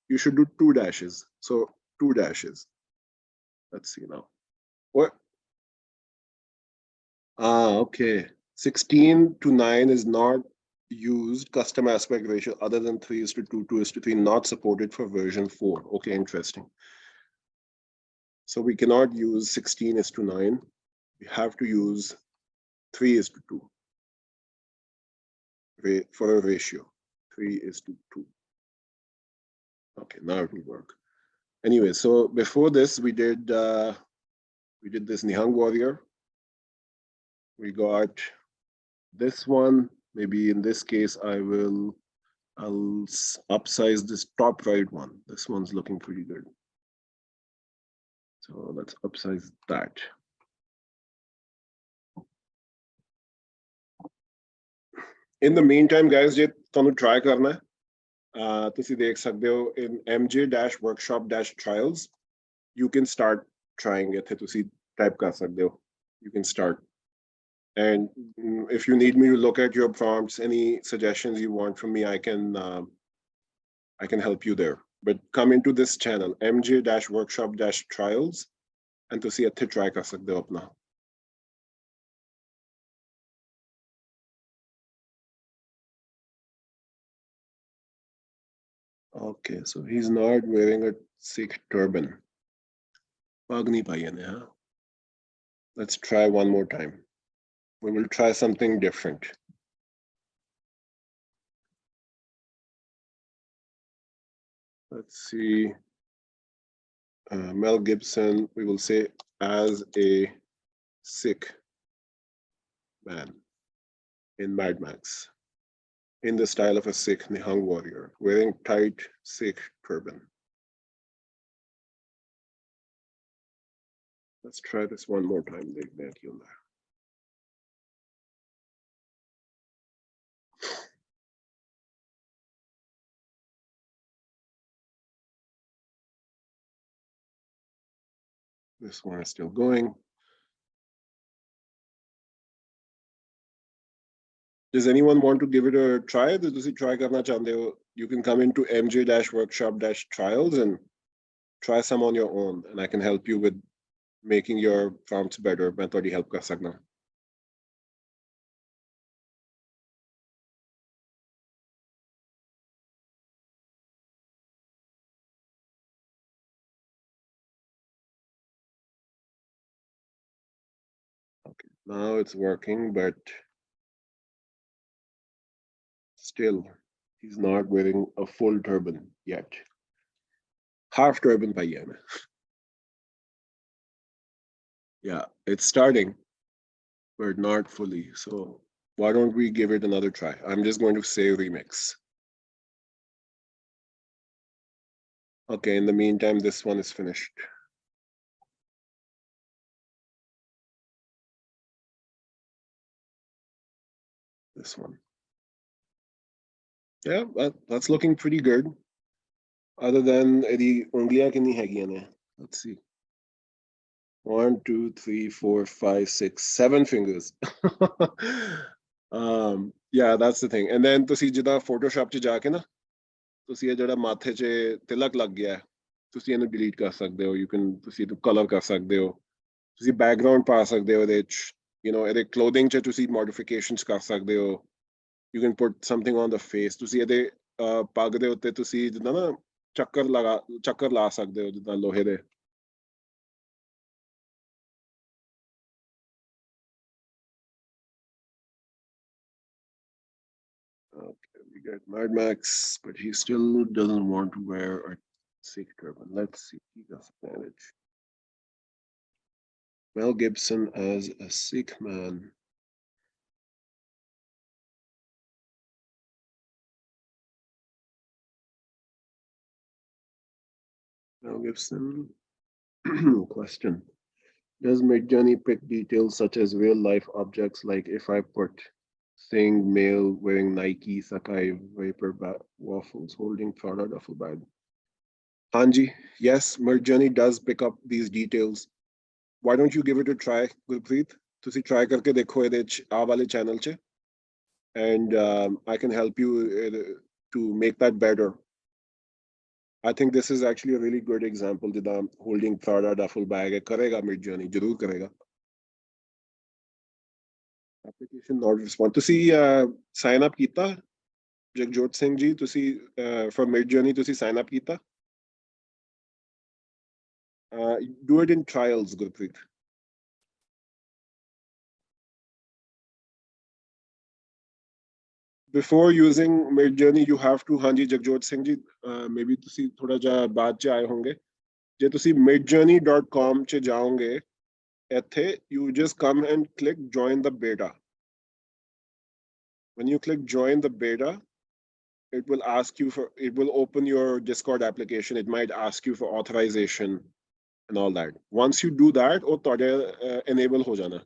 You should do 2 dashes. So 2 dashes. Let's see now. What? Okay. 16 to 9 is not used. Custom aspect ratio other than 3:2, 2:3, not supported for version 4. Okay, interesting. So we cannot use 16:9. We have to use 3:2 for a ratio. 3:2. Okay, now it will work. Anyway, so before this, we did this Nihang Warrior. We got this one. Maybe in this case, I'll upsize this top right one. This one's looking pretty good. So let's upsize that. In the meantime, guys, je tonu try karna hai, tusi dekh sakde ho in mj-workshop-trials. You can start trying it. Tusi type kar sakde ho. You can start. And if you need me to look at your prompts, any suggestions you want from me, I can help you there. But come into this channel, mj-workshop-trials, and tusi itthe try kar sakde ho apna. Okay, so he's not wearing a Sikh turban. Pagni payane, huh? Let's try one more time. We will try something different. Let's see. Mel Gibson, we will say as a Sikh man in Mad Max, in the style of a Sikh Nihang warrior, wearing tight Sikh turban. Let's try this one more time. This one is still going. Does anyone want to give it a try? You can come into mj-workshop-trials and try some on your own, and I can help you with making your prompts better. मैं थोड़ी help कर सकना. Okay, now it's working, but still, he's not wearing a full turban yet. Half turban पाई है. Yeah, it's starting, but not fully. So why don't we give it another try? I'm just going to say remix. Okay, in the meantime, this one is finished. This one. Yeah, that's looking pretty good. Other than the unglia kini hagiyan hai. Let's see. 1, 2, 3, 4, 5, 6, 7 fingers. Yeah, that's the thing. And then ਤੁਸੀਂ ਜਿੱਦਾਂ Photoshop 'ਚ ਜਾ ਕੇ ਨਾ ਤੁਸੀਂ ਇਹ ਜਿਹੜਾ ਮਾਥੇ 'ਚ ਤਿਲਕ ਲੱਗ ਗਿਆ ਤੁਸੀਂ ਇਹਨੂੰ delete ਕਰ ਸਕਦੇ ਹੋ. You can ਤੁਸੀਂ ਇਹਨੂੰ color ਕਰ ਸਕਦੇ ਹੋ. ਤੁਸੀਂ background ਪਾ ਸਕਦੇ ਹੋ ਇਹਦੇ 'ਚ. You know, ਇਹਦੇ clothing 'ਚ ਤੁਸੀਂ modifications ਕਰ ਸਕਦੇ ਹੋ. You can put something on the face. ਤੁਸੀਂ ਇਹਦੇ ਪੱਗ ਦੇ ਉੱਤੇ ਤੁਸੀਂ ਜਿੱਦਾਂ ਨਾ ਚੱਕਰ ਲਾ ਸਕਦੇ ਹੋ ਜਿੱਦਾਂ ਲੋਹੇ ਦੇ. Okay, we got Mad Max, but he still doesn't want to wear a Sikh turban. Let's see, he doesn't manage. Mel Gibson as a Sikh man. Mel Gibson, question. Does Midjourney pick details such as real life objects, like if I put saying male wearing Nike Sakai vapor waffles holding Prada duffel bag? Hanji, yes, Midjourney does pick up these details. Why don't you give it a try, Gurpreet? ਤੁਸੀਂ try ਕਰਕੇ ਦੇਖੋ ਇਹਦੇ ਚ ਆ ਵਾਲੇ channel ਚ, and I can help you to make that better. I think this is actually a really good example ਜਿੱਦਾਂ holding Prada duffel bag ਹੈ ਕਰੇਗਾ Midjourney ਜ਼ਰੂਰ ਕਰੇਗਾ. Application not respond. ਤੁਸੀਂ sign up ਕੀਤਾ ਜਗਜੋਤ ਸਿੰਘ ਜੀ ਤੁਸੀਂ for Midjourney ਤੁਸੀਂ sign up ਕੀਤਾ? Do it in trials, Gurpreet. Before using Midjourney, you have to, ਹਾਂਜੀ ਜਗਜੋਤ ਸਿੰਘ ਜੀ maybe ਤੁਸੀਂ ਥੋੜਾ ਜਿਹਾ ਬਾਅਦ ਚ ਆਏ ਹੋਣਗੇ ਜੇ ਤੁਸੀਂ midjourney.com ਚ ਜਾਓਗੇ ਇੱਥੇ you just come and click join the beta. When you click join the beta, it will ask you for, it will open your Discord application. It might ask you for authorization and all that. Once you do that, ਉਹ ਤੁਹਾਡੇ enable ਹੋ ਜਾਣਾ.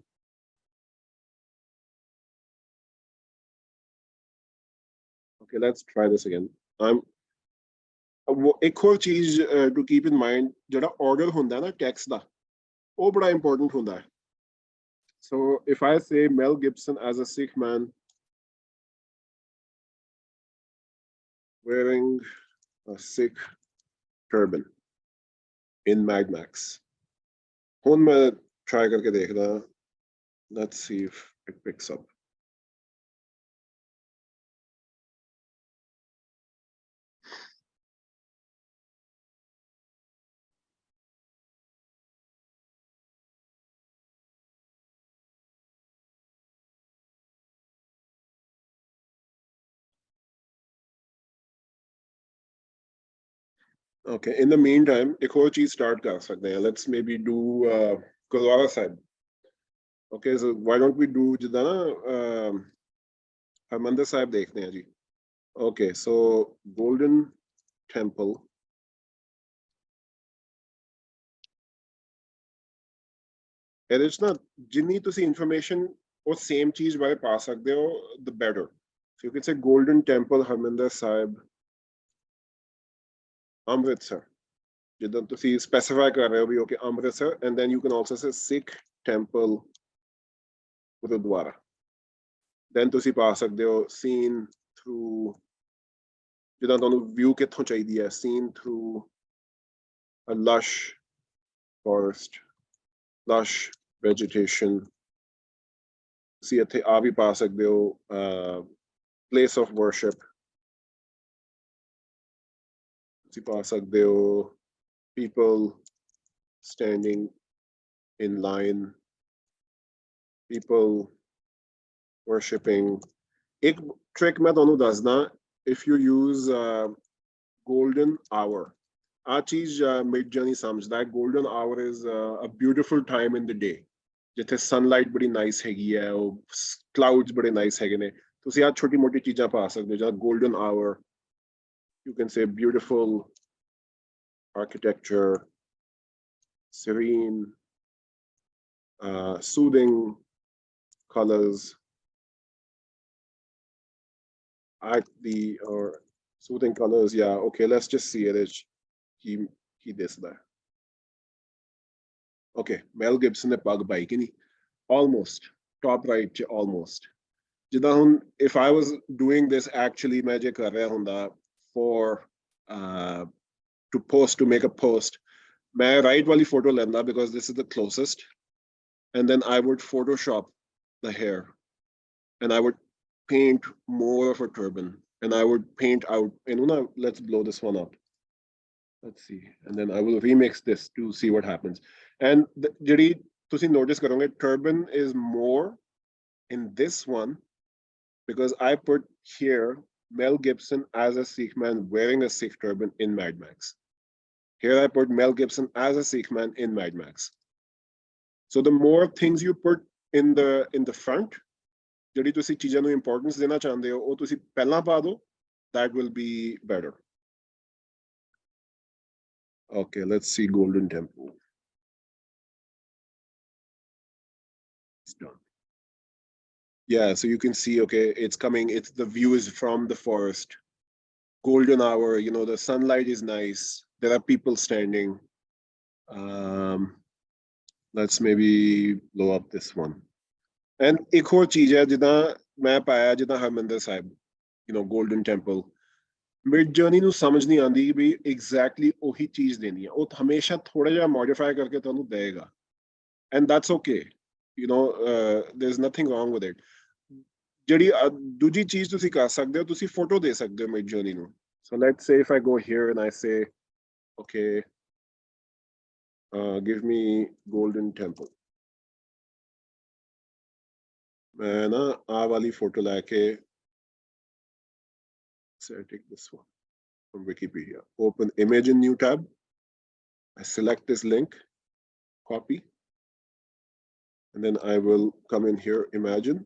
Okay, let's try this again. ਇੱਕ ਹੋਰ ਚੀਜ਼ to keep in mind, ਜਿਹੜਾ order ਹੁੰਦਾ ਨਾ text ਦਾ, ਉਹ ਬੜਾ important ਹੁੰਦਾ ਹੈ. So if I say Mel Gibson as a Sikh man wearing a Sikh turban in Mad Max. ਹੁਣ ਮੈਂ try ਕਰਕੇ ਦੇਖਦਾ. Let's see if it picks up. Okay, in the meantime, एक और चीज start कर सकते हैं. Let's maybe do Gurdwara Sahib. Okay, so why don't we do जिदा ना हरमंदिर साहिब देखते हैं जी. Okay, so Golden Temple. ਇਹਦੇ ਚ ਨਾ ਜਿੰਨੀ ਤੁਸੀਂ information ਉਹ same ਚੀਜ਼ ਬਾਰੇ ਪਾ ਸਕਦੇ ਹੋ, the better. So you can say Golden Temple, Harmandir Sahib, Amritsar. ਜਿੱਦਾਂ ਤੁਸੀਂ specify ਕਰ ਰਹੇ ਹੋ ਵੀ okay Amritsar, and then you can also say Sikh Temple, Gurudwara. Then ਤੁਸੀਂ ਪਾ ਸਕਦੇ ਹੋ seen through, ਜਿੱਦਾਂ ਤੁਹਾਨੂੰ view ਕਿੱਥੋਂ ਚਾਹੀਦੀ ਹੈ, seen through a lush forest, lush vegetation. ਤੁਸੀਂ ਇੱਥੇ ਆ ਵੀ ਪਾ ਸਕਦੇ ਹੋ place of worship. ਤੁਸੀਂ ਪਾ ਸਕਦੇ ਹੋ people standing in line, people worshipping. एक trick मैं ਤੁਹਾਨੂੰ ਦੱਸਦਾ, if you use golden hour, ਆ ਚੀਜ਼ Midjourney ਸਮਝਦਾ. Golden hour is a beautiful time in the day ਜਿੱਥੇ sunlight ਬੜੀ nice ਹੈਗੀ ਹੈ, ਉਹ clouds ਬੜੇ nice ਹੈਗੇ ਨੇ. ਤੁਸੀਂ ਆ ਛੋਟੀ ਮੋਟੀ ਚੀਜ਼ਾਂ ਪਾ ਸਕਦੇ ਹੋ, ਜਿਵੇਂ golden hour. You can say beautiful architecture, serene, soothing colors, or soothing colors. Yeah, okay, let's just see it. He this there. Okay, Mel Gibson ne pag pai ki nahi? Almost. Top right, almost. ਜਿੱਦਾਂ ਹੁਣ if I was doing this actually ਮੈਂ ਜੇ ਕਰ ਰਿਹਾ ਹੁੰਦਾ for to post, to make a post, मैं right वाली photo ਲੈਂਦਾ because this is the closest, and then I would Photoshop the hair, and I would paint more of a turban, and I would paint out, let's blow this one up. Let's see, and then I will remix this to see what happens. And ਜਿਹੜੀ ਤੁਸੀਂ notice ਕਰੋਗੇ, turban is more in this one because I put here Mel Gibson as a Sikh man wearing a Sikh turban in Mad Max. Here I put Mel Gibson as a Sikh man in Mad Max. So the more things you put in the front, ਜਿਹੜੀ ਤੁਸੀਂ ਚੀਜ਼ਾਂ ਨੂੰ importance ਦੇਣਾ ਚਾਹੁੰਦੇ ਹੋ, ਉਹ ਤੁਸੀਂ ਪਹਿਲਾਂ ਪਾ ਦਿਓ, that will be better. Okay, let's see Golden Temple. It's done. Yeah, so you can see, okay, it's coming, the view is from the forest. Golden hour, the sunlight is nice. there are people standing. Let's maybe blow up this one. And एक और चीज है जिदा मैं पाया जिदा Harmandir Sahib, Golden Temple. Midjourney ਨੂੰ ਸਮਝ ਨਹੀਂ ਆਉਂਦੀ ਵੀ exactly ਉਹੀ ਚੀਜ਼ ਦੇਣੀ ਹੈ, ਉਹ ਹਮੇਸ਼ਾ ਥੋੜਾ ਜਿਹਾ modify ਕਰਕੇ ਤੁਹਾਨੂੰ ਦੇਗਾ, and that's okay. There's nothing wrong with it. ਜਿਹੜੀ ਦੂਜੀ ਚੀਜ਼ ਤੁਸੀਂ ਕਰ ਸਕਦੇ ਹੋ, ਤੁਸੀਂ ਫੋਟੋ ਦੇ ਸਕਦੇ ਹੋ Midjourney ਨੂੰ. So let's say if I go here and I say, okay, give me Golden Temple. मैं ना आ वाली फोटो लाके, say I take this one from Wikipedia, open image in new tab, I select this link, copy, and then I will come in here, imagine,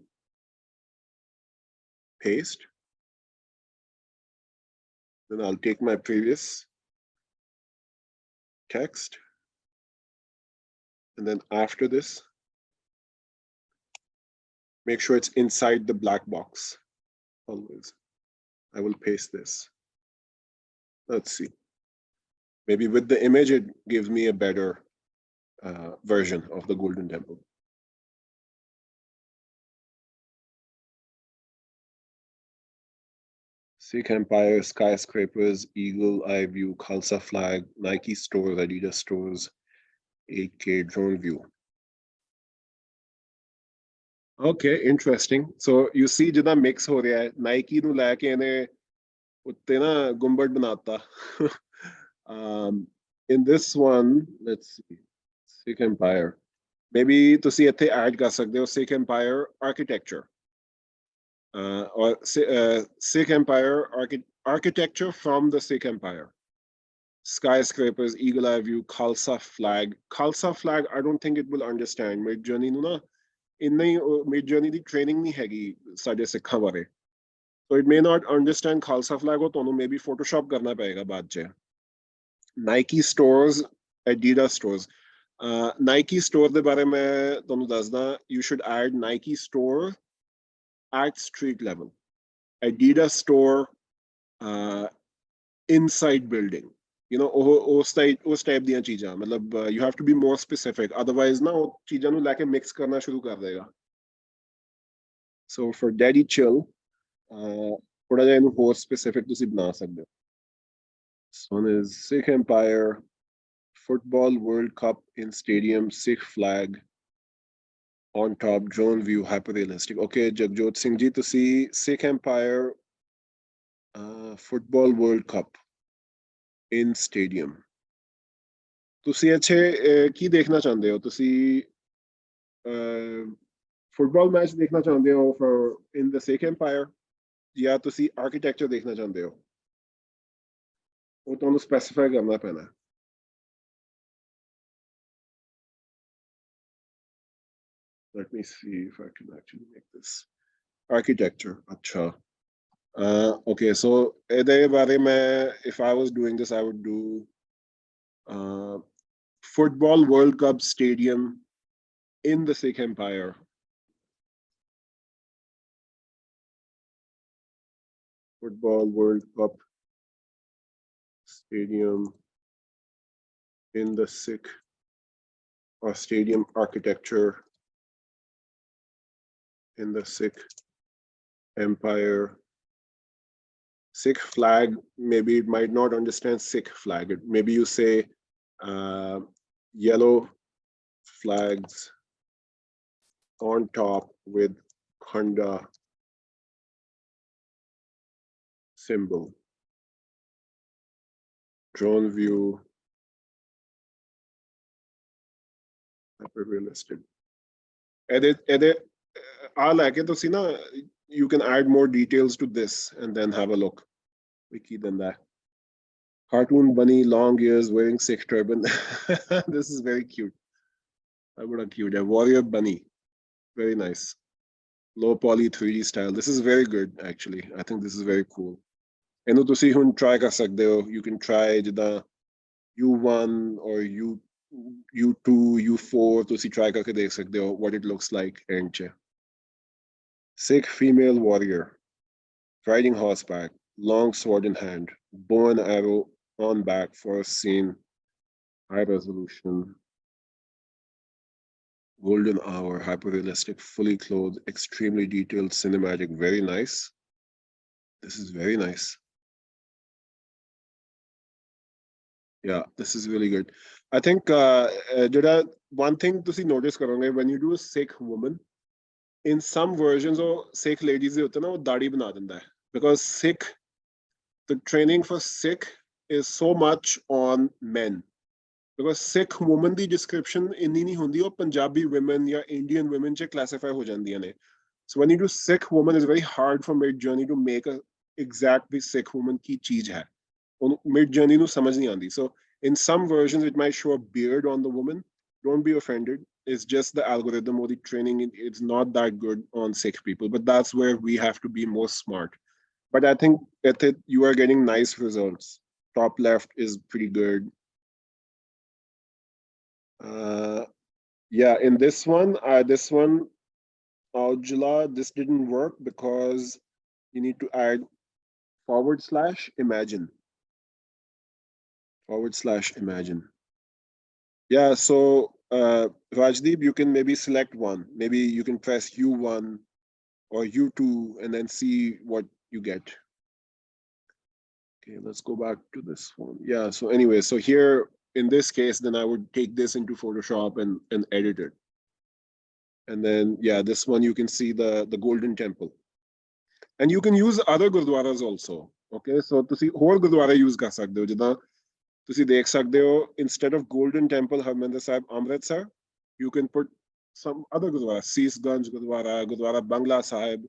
paste, then I'll take my previous text, and then after this, make sure it's inside the black box, always. I will paste this. Let's see. Maybe with the image, it gives me a better version of the Golden Temple. Sikh Empire, skyscrapers, eagle eye view, Khalsa flag, Nike stores, Adidas stores, 8K drone view. Okay, interesting. So you see jida mix ho raha hai, Nike nu laake ene utte na gumbad banata. In this one, let's see, Sikh Empire. Maybe tusi ਇੱਥੇ add ਕਰ ਸਕਦੇ ਹੋ Sikh Empire architecture. Or Sikh Empire architecture from the Sikh Empire. Skyscrapers, eagle eye view, Khalsa flag. Khalsa flag, I don't think it will understand. Midjourney nu na inna Midjourney di training nahi hegi sade Sikha bare. So it may not understand Khalsa flag, or tonu maybe Photoshop karna payega baad che. Nike stores, Adidas stores. Nike store ਦੇ ਬਾਰੇ ਮੈਂ ਤੁਹਾਨੂੰ ਦੱਸਦਾ, you should add Nike store at street level. Adidas store inside building. ਉਸ type ਦੀਆਂ ਚੀਜ਼ਾਂ, ਮਤਲਬ you have to be more specific, otherwise ਨਾ ਉਹ ਚੀਜ਼ਾਂ ਨੂੰ ਲੈ ਕੇ mix ਕਰਨਾ ਸ਼ੁਰੂ ਕਰ ਦੇਗਾ. So for daddy chill, ਥੋੜਾ ਜਿਹਾ ਇਹਨੂੰ ਹੋਰ specific ਤੁਸੀਂ ਬਣਾ ਸਕਦੇ ਹੋ. This one is Sikh Empire, Football World Cup in stadium, Sikh flag on top, drone view, hyper realistic. Okay, Jagjot Singh ji, to see Sikh Empire Football World Cup in stadium. ਤੁਸੀਂ ਅੱਛੇ ਕੀ ਦੇਖਣਾ ਚਾਹੁੰਦੇ ਹੋ? ਤੁਸੀਂ football match ਦੇਖਣਾ ਚਾਹੁੰਦੇ ਹੋ for in the Sikh Empire, ਜਾਂ ਤੁਸੀਂ ਆਰਕੀਟੈਕਚਰ ਦੇਖਣਾ ਚਾਹੁੰਦੇ ਹੋ? ਉਹ ਤੁਹਾਨੂੰ ਸਪੈਸੀਫਾਈ ਕਰਨਾ ਪੈਣਾ. Let me see if I can actually make this architecture. Acha. Okay, so if I was doing this, I would do Football World Cup Stadium in the Sikh Empire. Football World Cup Stadium in the Sikh or stadium architecture in the Sikh Empire. Sikh flag, maybe it might not understand Sikh flag. Maybe you say yellow flags on top with Khanda symbol. Drone view, hyper realistic. You can add more details to this and then have a look. Wiki than that. Cartoon bunny, long ears, wearing Sikh turban. This is very cute. I would have cute. A warrior bunny. Very nice. Low poly 3D style. This is very good, actually. I think this is very cool. ਇਹਨੂੰ ਤੁਸੀਂ ਹੁਣ try ਕਰ ਸਕਦੇ ਹੋ. You can try ਜਿੱਦਾਂ U1 or U2, U4 ਤੁਸੀਂ try ਕਰਕੇ ਦੇਖ ਸਕਦੇ ਹੋ what it looks like. end 'ਚ. Sikh female warrior, riding horseback, long sword in hand, bow and arrow on back for a scene, high resolution, golden hour, hyper realistic, fully clothed, extremely detailed, cinematic, very nice. This is very nice. Yeah, this is really good. I think one thing to see notice karonge, when you do a Sikh woman, in some versions of Sikh ladies they होते हैं ना वो दाढ़ी बना देता है, because Sikh, the training for Sikh is so much on men. Because Sikh woman the description ਇੰਨੀ ਨਹੀਂ ਹੁੰਦੀ, ਉਹ Punjabi women ਜਾਂ Indian women ਚ classify ਹੋ ਜਾਂਦੀਆਂ ਨੇ. So when you do Sikh woman, it's very hard for Midjourney to make a exactly Sikh woman ਕੀ ਚੀਜ਼ ਹੈ. Midjourney ਨੂੰ ਸਮਝ ਨਹੀਂ ਆਉਂਦੀ. So in some versions it might show a beard on the woman. Don't be offended. It's just the algorithm or the training. It's not that good on Sikh people, but that's where we have to be more smart. But I think at it you are getting nice results. Top left is pretty good. Yeah, in this one, Aujla, this didn't work because you need to add /imagine. /imagine. Yeah, so Rajdeep, you can maybe select one. Maybe you can press U1 or U2 and then see what you get. Okay, let's go back to this one. Yeah, so anyway, so here in this case, then I would take this into Photoshop and edit it. And then, yeah, this one you can see the Golden Temple. And you can use other Gurdwaras also. Okay, so to see whole Gurdwara use kar sakde ho. Jida ਤੁਸੀਂ ਦੇਖ ਸਕਦੇ ਹੋ, instead of Golden Temple, Harmandir Sahib, Amritsar, you can put some other Gurdwara, Seesganj Gurdwara Bangla Sahib,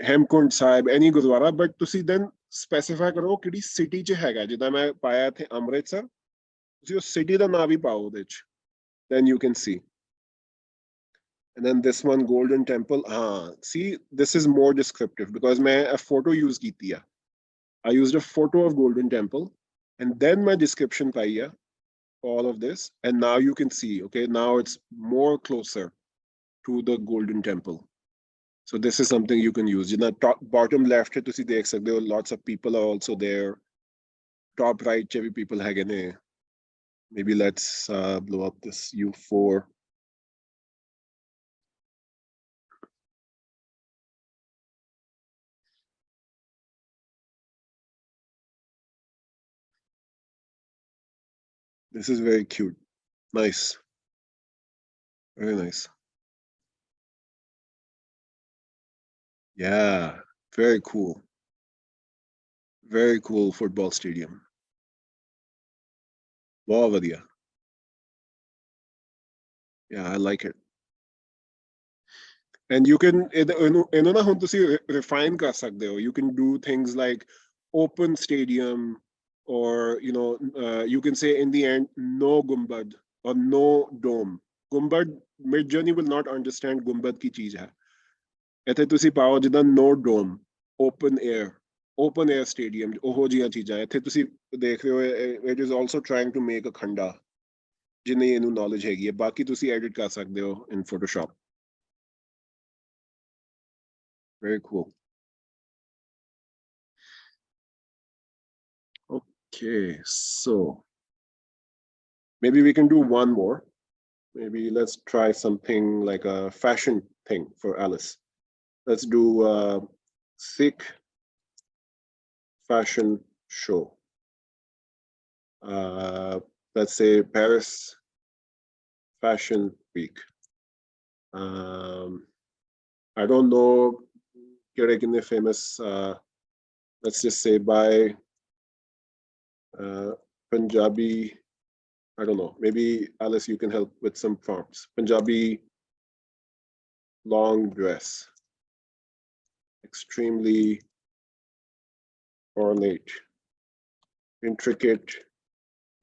Hemkund Sahib, any Gurdwara, but ਤੁਸੀਂ then specify ਕਰੋ ਕਿਹੜੀ city ਚ ਹੈਗਾ. ਜਿੱਦਾਂ ਮੈਂ ਪਾਇਆ ਇੱਥੇ ਅੰਮ੍ਰਿਤਸਰ, ਤੁਸੀਂ ਉਸ city ਦਾ ਨਾਮ ਵੀ ਪਾਓ ਉਹਦੇ ਚ, then you can see. And then this one, Golden Temple. See, this is more descriptive because मैं a photo use ਕੀਤੀ ਆ. I used a photo of Golden Temple and then my description पाई है, all of this, and now you can see, okay, now it's more closer to the Golden Temple. So this is something you can use. In the top, bottom left, to see देख सकते हो, lots of people are also there. Top right, च भी people हैगे ने. Maybe let's blow up this U4. This is very cute. Nice. Very nice. Yeah, very cool. Very cool football stadium. Wow, Vadia. Yeah, I like it. And you can, refine kar sakde ho. You can do things like open stadium, or you can say in the end no gumbad or no dome. Gumbad, Midjourney will not understand gumbad ki cheez hai. ਇੱਥੇ ਤੁਸੀਂ ਪਾਓ ਜਿੱਦਾਂ no dome, open air stadium, ਉਹੋ ਜਿਹੀਆਂ ਚੀਜ਼ਾਂ ਇੱਥੇ ਤੁਸੀਂ ਦੇਖ ਰਹੇ ਹੋ. It is also trying to make a khanda ਜਿੰਨੀ ਇਹਨੂੰ knowledge ਹੈਗੀ ਹੈ. ਬਾਕੀ ਤੁਸੀਂ edit ਕਰ ਸਕਦੇ ਹੋ in Photoshop. Very cool. Okay, so maybe we can do one more. Maybe let's try something like a fashion thing for Alice. Let's do a Sikh fashion show. Let's say Paris Fashion Week. I don't know Kirekine famous, let's just say by Punjabi, I don't know, maybe Alice, you can help with some prompts. Punjabi long dress, extremely ornate, intricate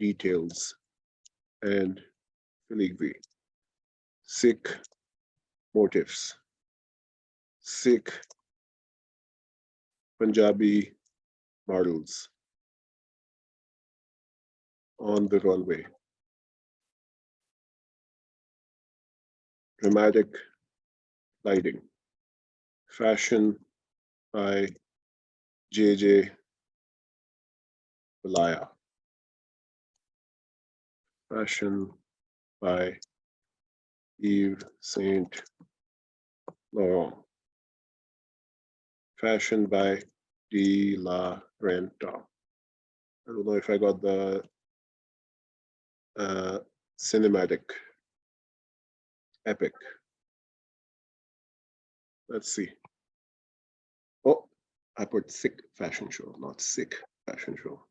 details, and filigree. Sikh motifs, Sikh Punjabi models on the runway. Dramatic lighting. Fashion by JJ Valaya. Fashion by Yves Saint Laurent. Fashion by De La Renta. I don't know if I got the cinematic epic. Let's see. Oh, I put Sikh fashion show, not Sikh fashion show.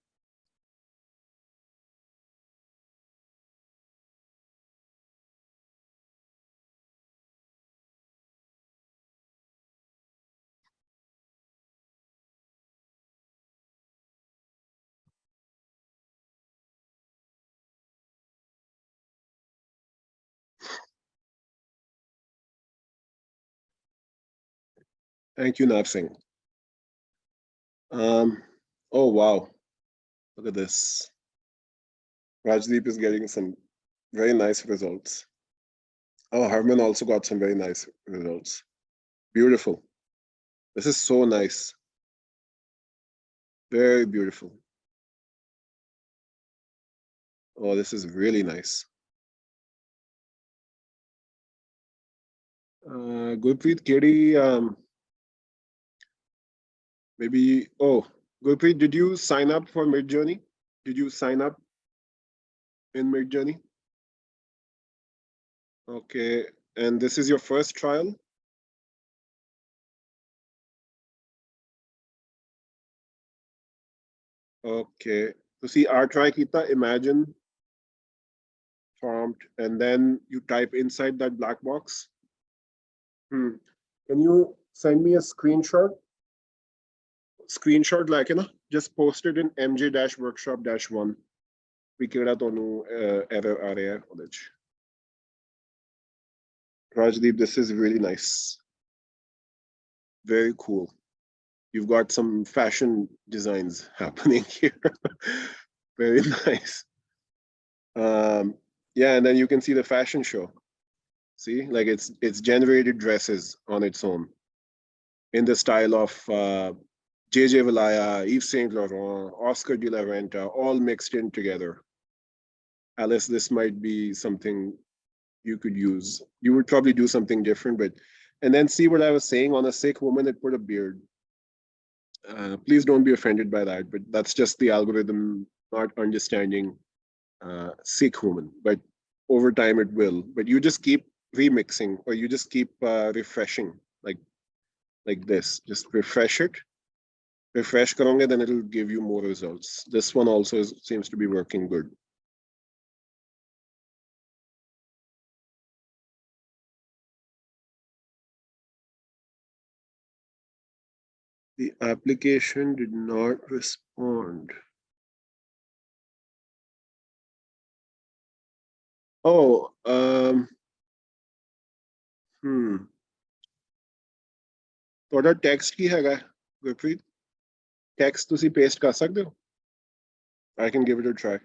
Thank you, Nav Singh. Oh, wow. Look at this. Rajdeep is getting some very nice results. Oh, Harman also got some very nice results. Beautiful. This is so nice. Very beautiful. Oh, this is really nice. Gurpreet, Katie, maybe, oh, Gurpreet, did you sign up for Midjourney? Did you sign up in Midjourney? Okay, and this is your first trial? Okay, so see, our try kita, imagine, prompt, and then you type inside that black box. Can you send me a screenshot? Screenshot like, just post it in mj-workshop-1. We ਕਿਹੜਾ ਤੁਹਾਨੂੰ error ਆ ਰਿਹਾ ਉਹਦੇ ਚ. Rajdeep, this is really nice. Very cool. You've got some fashion designs happening here. Very nice. Yeah, and then you can see the fashion show. See, like it's generated dresses on its own in the style of JJ Valaya, Yves Saint Laurent, Oscar de la Renta, all mixed in together. Alice, this might be something you could use. You would probably do something different, but and then see what I was saying on a Sikh woman that put a beard. Please don't be offended by that, but that's just the algorithm not understanding Sikh woman. But over time it will. But you just keep remixing, or you just keep refreshing, like this. Just refresh it. Refresh karonge, then it'll give you more results. This one also seems to be working good. The application did not respond. Oh, ਤੁਹਾਡਾ text ਕੀ ਹੈਗਾ Gurpreet? Text ਤੁਸੀਂ paste ਕਰ ਸਕਦੇ ਹੋ? I can give it a try.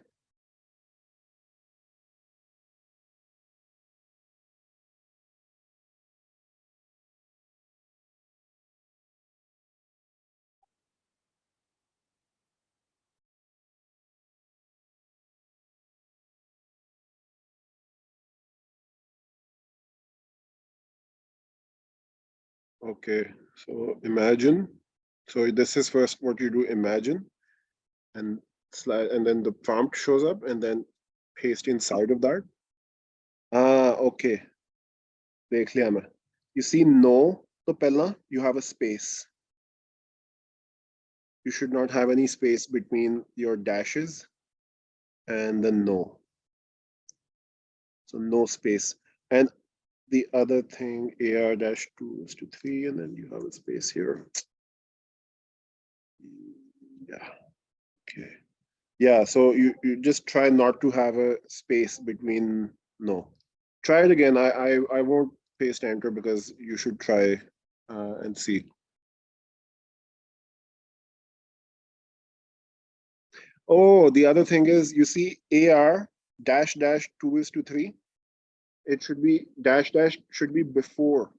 Okay, so imagine. So this is first what you do, imagine, and slide, and then the prompt shows up, and then paste inside of that. Okay. देख लिया मैं. You see no, तो पहला you have a space. You should not have any space between your dashes and the no. So no space. And the other thing, AR-2:3, and then you have a space here. Yeah, okay. Yeah, so you just try not to have a space between no. Try it again. I won't paste enter because you should try and see. Oh, the other thing is, you see AR-2:3. It should be dash should be before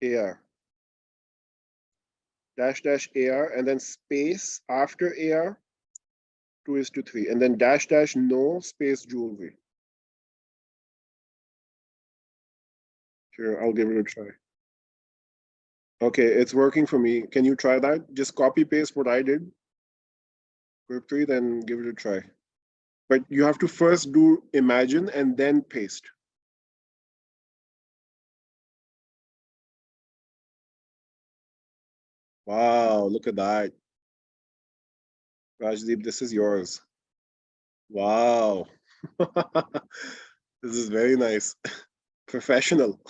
AR. dash dash AR, and then space after AR, 2:3, and then dash dash no space jewelry. Sure, I'll give it a try. Okay, it's working for me. Can you try that? Just copy paste what I did quickly, then give it a try. But you have to first do imagine and then paste. Wow, look at that. Rajdeep, this is yours. Wow. This is very nice. Professional.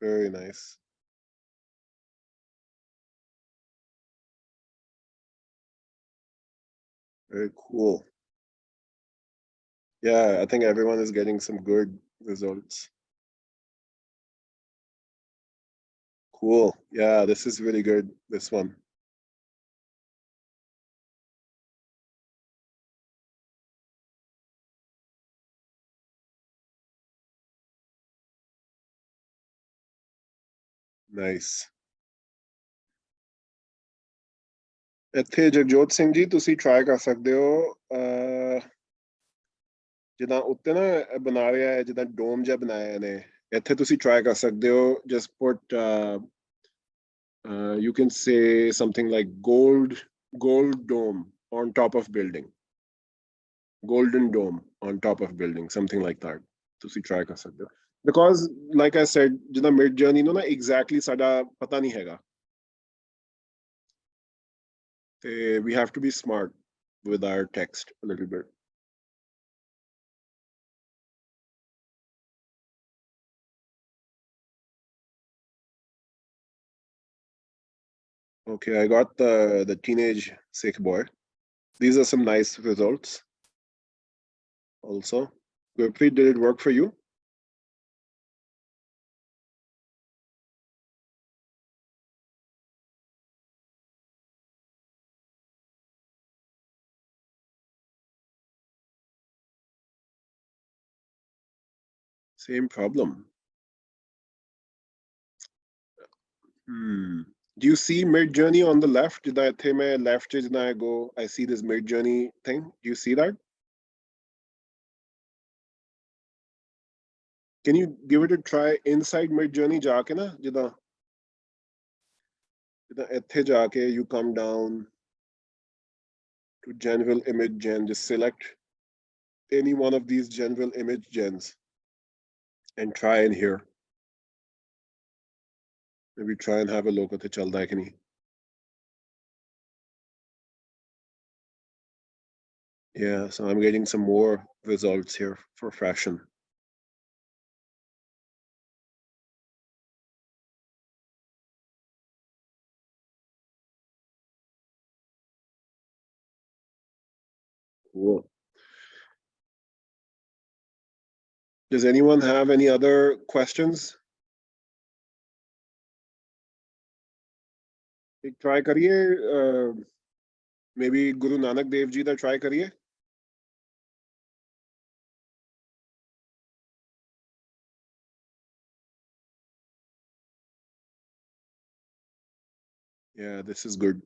Very nice. Very cool. Yeah, I think everyone is getting some good results. Cool. Yeah, this is really good, this one. Nice. ਇੱਥੇ ਜਗਜੋਤ ਸਿੰਘ ਜੀ ਤੁਸੀਂ try ਕਰ ਸਕਦੇ ਹੋ ਜਿੱਦਾਂ ਉੱਤੇ ਨਾ ਬਣਾ ਰਿਹਾ ਹੈ ਜਿੱਦਾਂ ਡੋਮ ਜਿਹਾ ਬਣਾਇਆ ਇਹਨੇ ਇੱਥੇ ਤੁਸੀਂ ਟਰਾਈ ਕਰ ਸਕਦੇ ਹੋ just put you can say something like gold dome on top of building, golden dome on top of building, something like that. ਤੁਸੀਂ try ਕਰ ਸਕਦੇ ਹੋ because like I said ਜਿੱਦਾਂ mid journey ਨੂੰ ਨਾ exactly ਸਾਡਾ ਪਤਾ ਨਹੀਂ ਹੈਗਾ ਤੇ we have to be smart with our text a little bit. Okay, I got the teenage Sikh boy. These are some nice results. Also, Gurpreet, did it work for you? Same problem. Do you see Midjourney on the left? Did I take my left? Did I go? I see this Midjourney thing. Do you see that? Can you give it a try inside Midjourney? जाके ना जिदा जिदा ਇੱਥੇ जाके you come down to general image gen. Just select any one of these general image gens and try in here. Maybe try and have a look at the chalda hai ki nahi. Yeah, so I'm getting some more results here for fashion. Cool. Does anyone have any other questions? एक try करिए maybe Guru Nanak Dev Ji da try करिए. Yeah, this is good.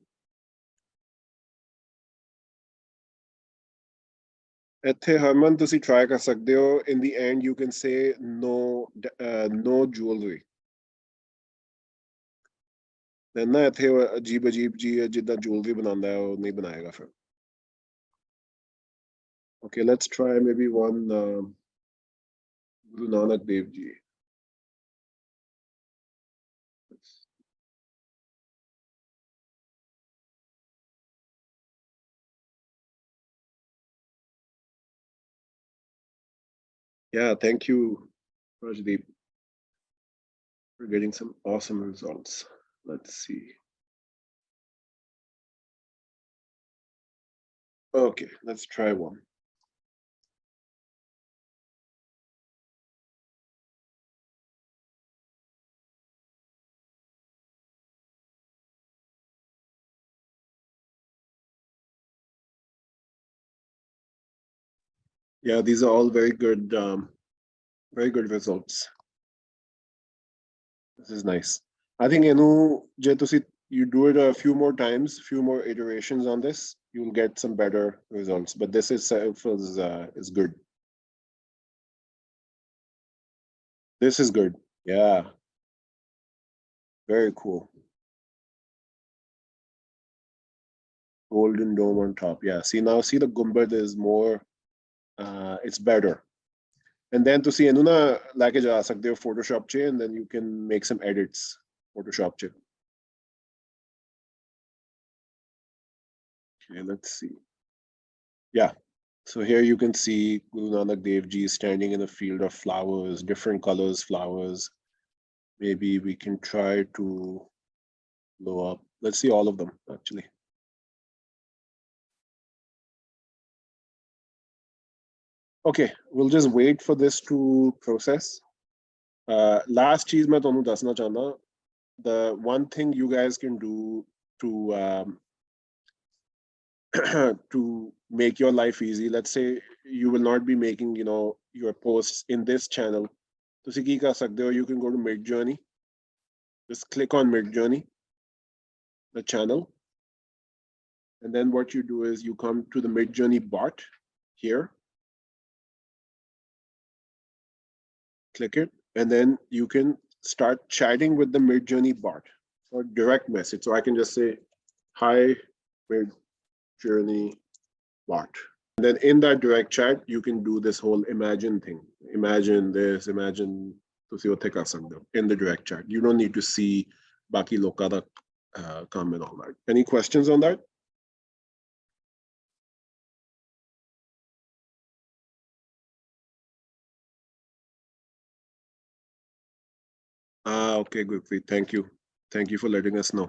ਇੱਥੇ ਹਰਮਨ ਤੁਸੀਂ try ਕਰ ਸਕਦੇ ਹੋ. In the end, you can say no jewelry. Then ਨਾ ਇੱਥੇ ਅਜੀਬ ਅਜੀਬ ਜੀ ਜਿੱਦਾਂ jewelry ਬਣਾਉਂਦਾ ਹੈ ਉਹ ਨਹੀਂ ਬਣਾਏਗਾ ਫਿਰ. Okay, let's try maybe one Guru Nanak Dev Ji. Yeah, thank you, Rajdeep. We're getting some awesome results. Let's see. Okay, let's try one. Yeah, these are all very good results. This is nice. I think you do it a few more times, few more iterations on this, you'll get some better results. But this itself is good. This is good. Yeah, very cool. Golden dome on top. Yeah. See the gumbad is more. It's better. And then to see Anuna like ja sakte ho Photoshop che, and then you can make some edits Photoshop che. Okay, let's see. Yeah. So here you can see Guru Nanak Dev Ji standing in a field of flowers, different colors, flowers. Maybe we can try to blow up. Let's see all of them actually. Okay, we'll just wait for this to process. Last cheese मैं ਤੁਹਾਨੂੰ ਦੱਸਣਾ ਚਾਹੁੰਦਾ, the one thing you guys can do to to make your life easy. Let's say you will not be making your posts in this channel. ਤੁਸੀਂ ਕੀ ਕਰ ਸਕਦੇ ਹੋ? You can go to Midjourney. Just click on Midjourney, the channel, and then what you do is you come to the Midjourney bot here. Click it, and then you can start chatting with the Midjourney bot or direct message. So I can just say, "Hi, Midjourney bot." And then in that direct chat, you can do this whole imagine thing. Imagine this, imagine in the direct chat. You don't need to see Baki Lokada come and all that. Any questions on that? Okay, Gurpreet. Thank you. Thank you for letting us know.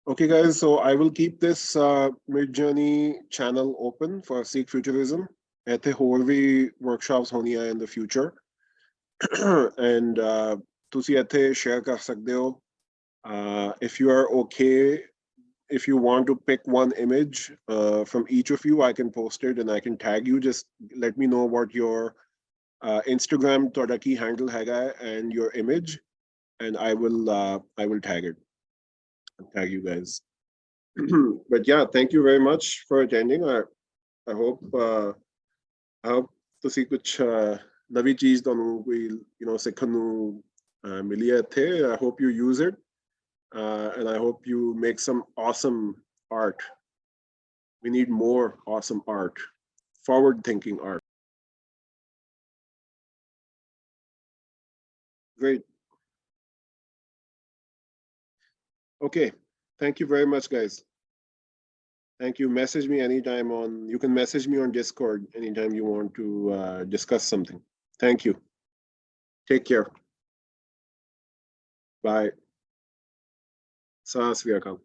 Okay, guys, so I will keep this Midjourney channel open for Sikh Futurism. ਇੱਥੇ ਹੋਰ ਵੀ workshops ਹੋਣੀਆਂ in the future. And ਤੁਸੀਂ ਇੱਥੇ share ਕਰ ਸਕਦੇ ਹੋ. If you are okay, if you want to pick one image from each of you, I can post it and I can tag you. Just let me know what your Instagram ਤੁਹਾਡਾ ਕੀ handle ਹੈਗਾ and your image, and I will tag it. Tag you guys. But yeah, thank you very much for attending. I hope ਤੁਸੀਂ ਕੁਛ ਨਵੀਂ ਚੀਜ਼ ਤੁਹਾਨੂੰ ਕੋਈ ਸਿੱਖਣ ਨੂੰ ਮਿਲੀ ਹੈ ਇੱਥੇ. I hope you use it, and I hope you make some awesome art. We need more awesome art, forward-thinking art. Great. Okay, thank you very much, guys. Thank you. Message me anytime you can message me on Discord anytime you want to discuss something. Thank you. Take care. Bye. Sat Sri Akal.